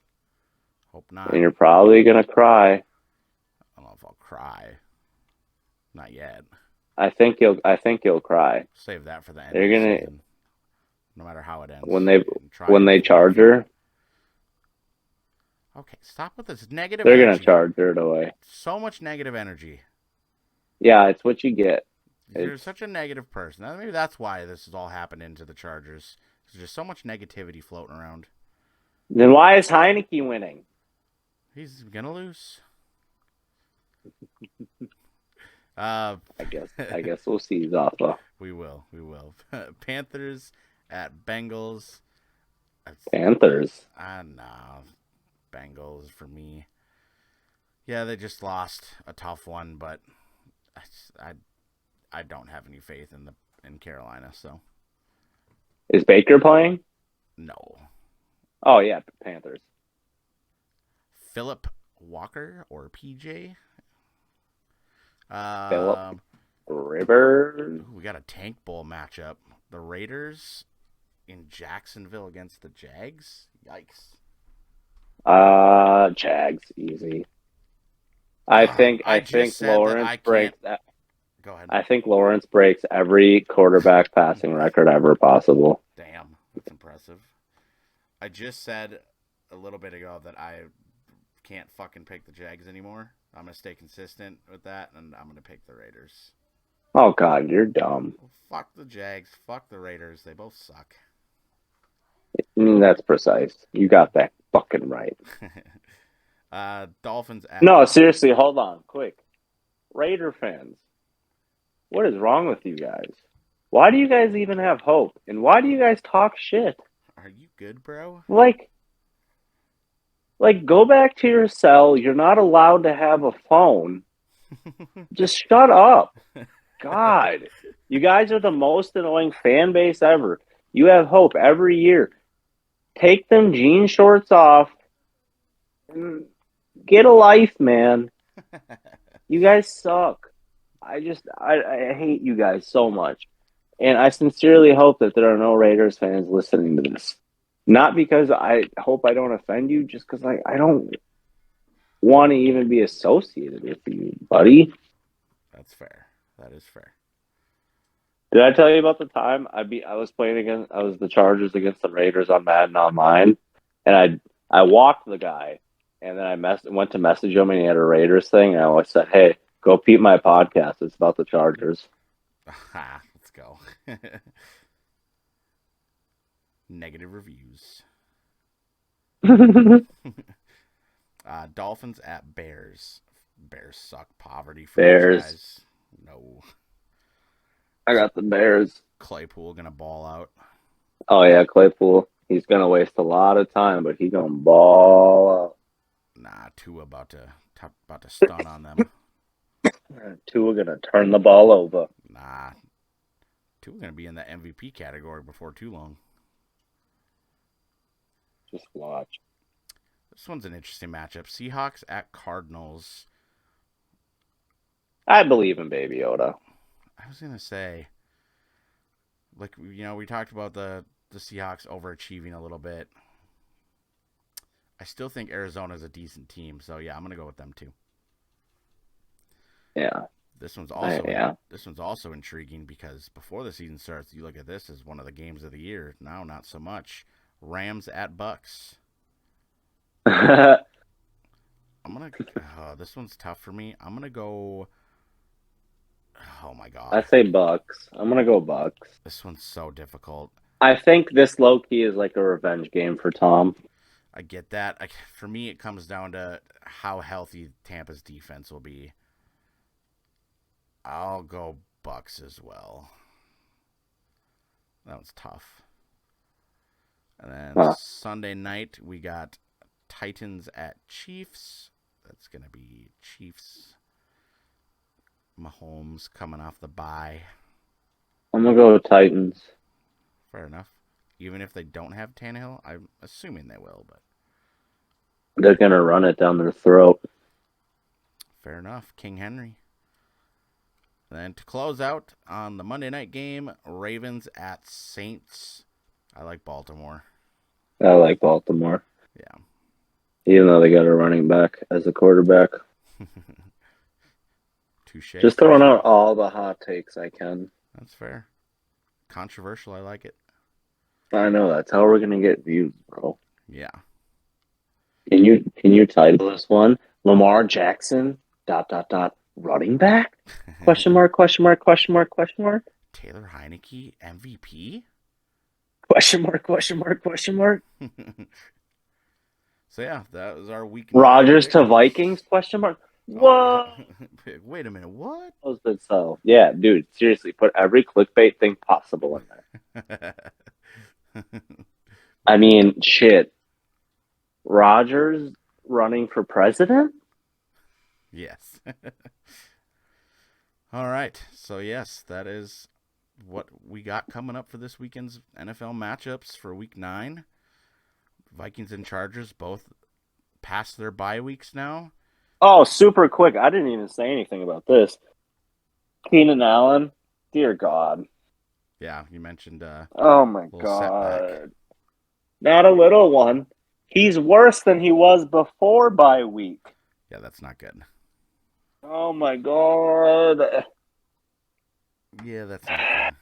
Hope not. And you're probably going to cry. I don't know if I'll cry. Not yet. I think you'll cry. Save that for the end. They're going to, no matter how it ends. When they charge her. Okay, stop with this negative They're energy. going to charge her away. So much negative energy. Yeah, it's what you get. You're such a negative person. Maybe that's why this has all happened into the Chargers. There's just so much negativity floating around. Then why is Heineke winning? He's going to lose. I guess we'll see Zafa. We will. Panthers at Bengals. Panthers. Nah, Bengals for me. Yeah, they just lost a tough one, but I don't have any faith in Carolina. So Is Baker playing? no. Oh yeah, Panthers. Philip Walker or PJ. Philip Rivers. We got a Tank Bowl matchup. The Raiders in Jacksonville against the Jags. Yikes. Jags easy. I think Lawrence breaks that. Go ahead. I think Lawrence breaks every quarterback passing record ever possible. Damn, that's impressive. I just said a little bit ago that I can't fucking pick the Jags anymore. I'm going to stay consistent with that, and I'm going to pick the Raiders. Oh, God, you're dumb. Well, fuck the Jags. Fuck the Raiders. They both suck. That's precise. You got that fucking right. Dolphins at... No, seriously, hold on, quick. Raider fans, what is wrong with you guys? Why do you guys even have hope? And why do you guys talk shit? Are you good, bro? Like, go back to your cell. You're not allowed to have a phone. Just shut up. God, you guys are the most annoying fan base ever. You have hope every year. Take them jean shorts off. And get a life, man. You guys suck. I hate you guys so much. And I sincerely hope that there are no Raiders fans listening to this. Not because I hope I don't offend you, just because I don't want to even be associated with you, buddy. That's fair. That is fair. Did I tell you about the time I was the Chargers against the Raiders on Madden Online, and I walked the guy, and then I went to message him, and he had a Raiders thing, and I always said, "Hey, go peep my podcast. It's about the Chargers." Let's go. Negative reviews. Dolphins at Bears. Bears suck. Poverty franchise. Bears. No. I got the Bears. Claypool gonna ball out. Oh yeah, Claypool. He's gonna waste a lot of time, but he's gonna ball out. Nah, Tua about to stun on them. Tua gonna turn the ball over. Nah, Tua gonna be in the MVP category before too long. Just watch. This one's an interesting matchup. Seahawks at Cardinals. I believe in Baby Yoda. I was going to say, like, we talked about the Seahawks overachieving a little bit. I still think Arizona's a decent team, so yeah, I'm going to go with them too. Yeah. This one's also intriguing because before the season starts, you look at this as one of the games of the year. Now, not so much. Rams at Bucks. This one's tough for me. I'm gonna go. Oh my god. I say Bucks. I'm gonna go Bucks. This one's so difficult. I think this low key is like a revenge game for Tom. I get that. For me, it comes down to how healthy Tampa's defense will be. I'll go Bucks as well. That was tough. And then Sunday night, we got Titans at Chiefs. That's going to be Chiefs. Mahomes coming off the bye. I'm going to go with Titans. Fair enough. Even if they don't have Tannehill, I'm assuming they will, but they're going to run it down their throat. Fair enough. King Henry. And then to close out on the Monday night game, Ravens at Saints. I like Baltimore. I like Baltimore. Yeah. Even though they got a running back as a quarterback. Touche. Just throwing out all the hot takes I can. That's fair. Controversial, I like it. I know, that's how we're going to get views, bro. Yeah. Can you title this one? Lamar Jackson, ... running back? Question mark, question mark, question mark, question mark? Taylor Heineke, MVP? Question mark, question mark, question mark? So yeah, that was our week. Rodgers to Vikings, question mark? What? Wait a minute, what? So, yeah, dude, seriously, put every clickbait thing possible in there. I mean, shit. Rogers running for president? Yes. All right. So, yes, that is what we got coming up for this weekend's NFL matchups for Week 9. Vikings and Chargers both past their bye weeks now. Oh, super quick. I didn't even say anything about this. Keenan Allen, dear God. Yeah, you mentioned Oh, my little God. setback. Not a little one. He's worse than he was before bye week. Yeah, that's not good. Oh, my God. Yeah, that's not good.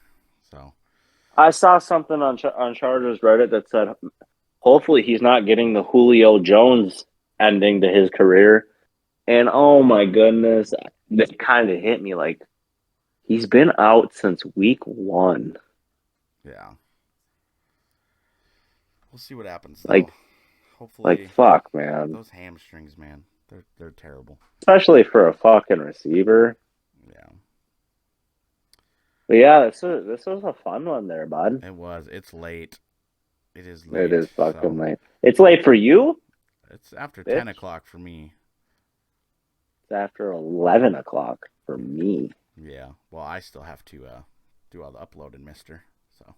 So, I saw something on Chargers Reddit that said, hopefully he's not getting the Julio Jones ending to his career. And oh my goodness, that kind of hit me like he's been out since week 1. yeah. We'll see what happens, though. Like, Hopefully, fuck, man. those hamstrings, man, they're terrible. Especially for a fucking receiver. Yeah. But yeah, this was a fun one there, bud. It was. It's late. It is late. It is fucking so late. It's late for you? It's after Bitch. 10 o'clock for me. It's after 11 o'clock for me. Yeah. Well, I still have to do all the uploading, mister. So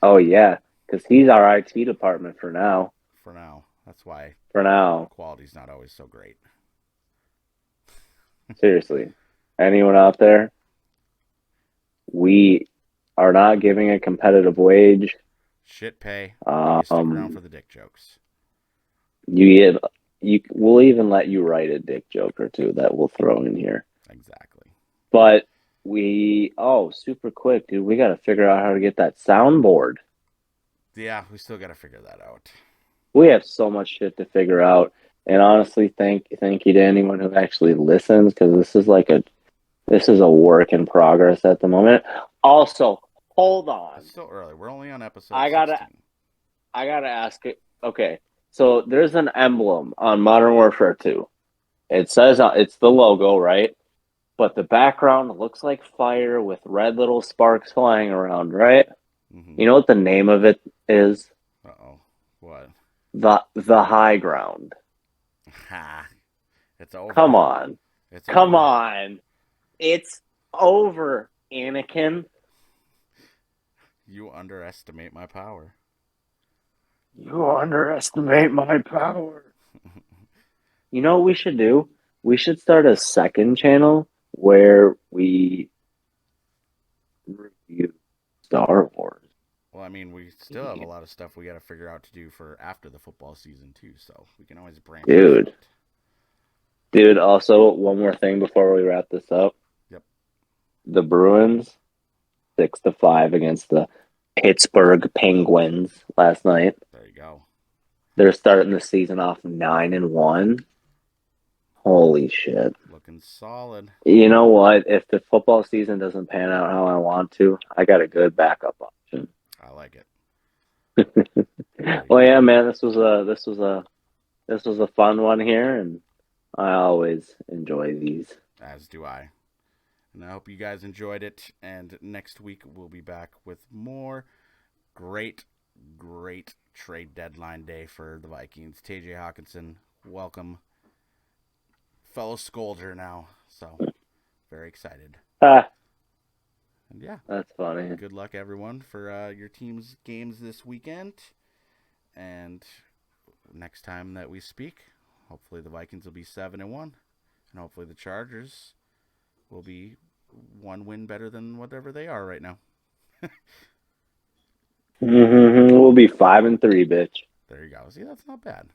Oh, yeah, because he's our IT department for now. for now, that's why For now. quality's not always so great. Seriously. Anyone out there? We are not giving a competitive wage. Shit pay. You stick around for the dick jokes. We'll even let you write a dick joke or two that we'll throw in here. Exactly. But super quick, dude, we got to figure out how to get that soundboard. Yeah, we still got to figure that out. We have so much shit to figure out. And honestly, thank you to anyone who actually listens, because this is a work in progress at the moment. Also, hold on. It's still early. We're only on episode I 16. gotta ask it. Okay, so there's an emblem on Modern Warfare 2. It says it's the logo, right? But the background looks like fire with red little sparks flying around, right? Mm-hmm. You know what the name of it is? Uh-oh. What? The high ground. Ha. It's over. Come on. Come on. It's over, Anakin. You underestimate my power. You underestimate my power. You know what we should do? We should start a second channel where we review Star Wars. Well, I mean, we still have a lot of stuff we got to figure out to do for after the football season, too, so we can always branch Dude. out. Dude, also, one more thing before we wrap this up. Yep. The Bruins, 6-5 against the Pittsburgh Penguins last night. There you go. They're starting the season off 9-1. Holy shit. Looking solid. You know what? If the football season doesn't pan out how I want to, I got a good backup option. I like it. Well, yeah, man, this was a fun one here, and I always enjoy these. As do I. And I hope you guys enjoyed it. And next week we'll be back with more great trade deadline day for the Vikings. TJ Hawkinson, welcome. Fellow Skolder now. So, very excited. Ah, And yeah. that's funny. Good luck, everyone, for your team's games this weekend. And next time that we speak, hopefully the Vikings will be 7-1. And hopefully the Chargers will be one win better than whatever they are right now. We'll be 5-3, bitch. There you go. See, that's not bad.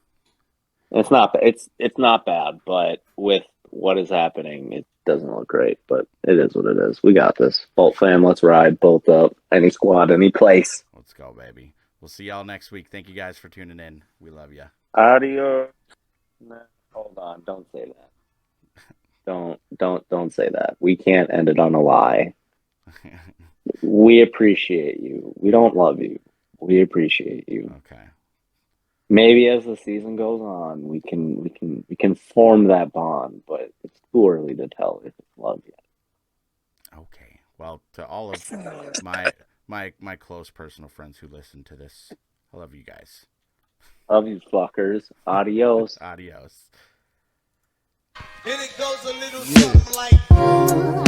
It's not bad, but with what is happening, it doesn't look great. But it is what it is. We got this. Bolt fam, let's ride. Bolt up. Any squad, any place. Let's go, baby. We'll see y'all next week. Thank you guys for tuning in. We love you. Adios. No, hold on. Don't say that. Don't say that. We can't end it on a lie. We appreciate you. We don't love you. We appreciate you. Okay. Maybe as the season goes on, we can form that bond, but it's too early to tell if it's love yet. Okay. Well, to all of my close personal friends who listen to this, I love you guys. Love you fuckers. Adios. Adios. And it goes a little something like.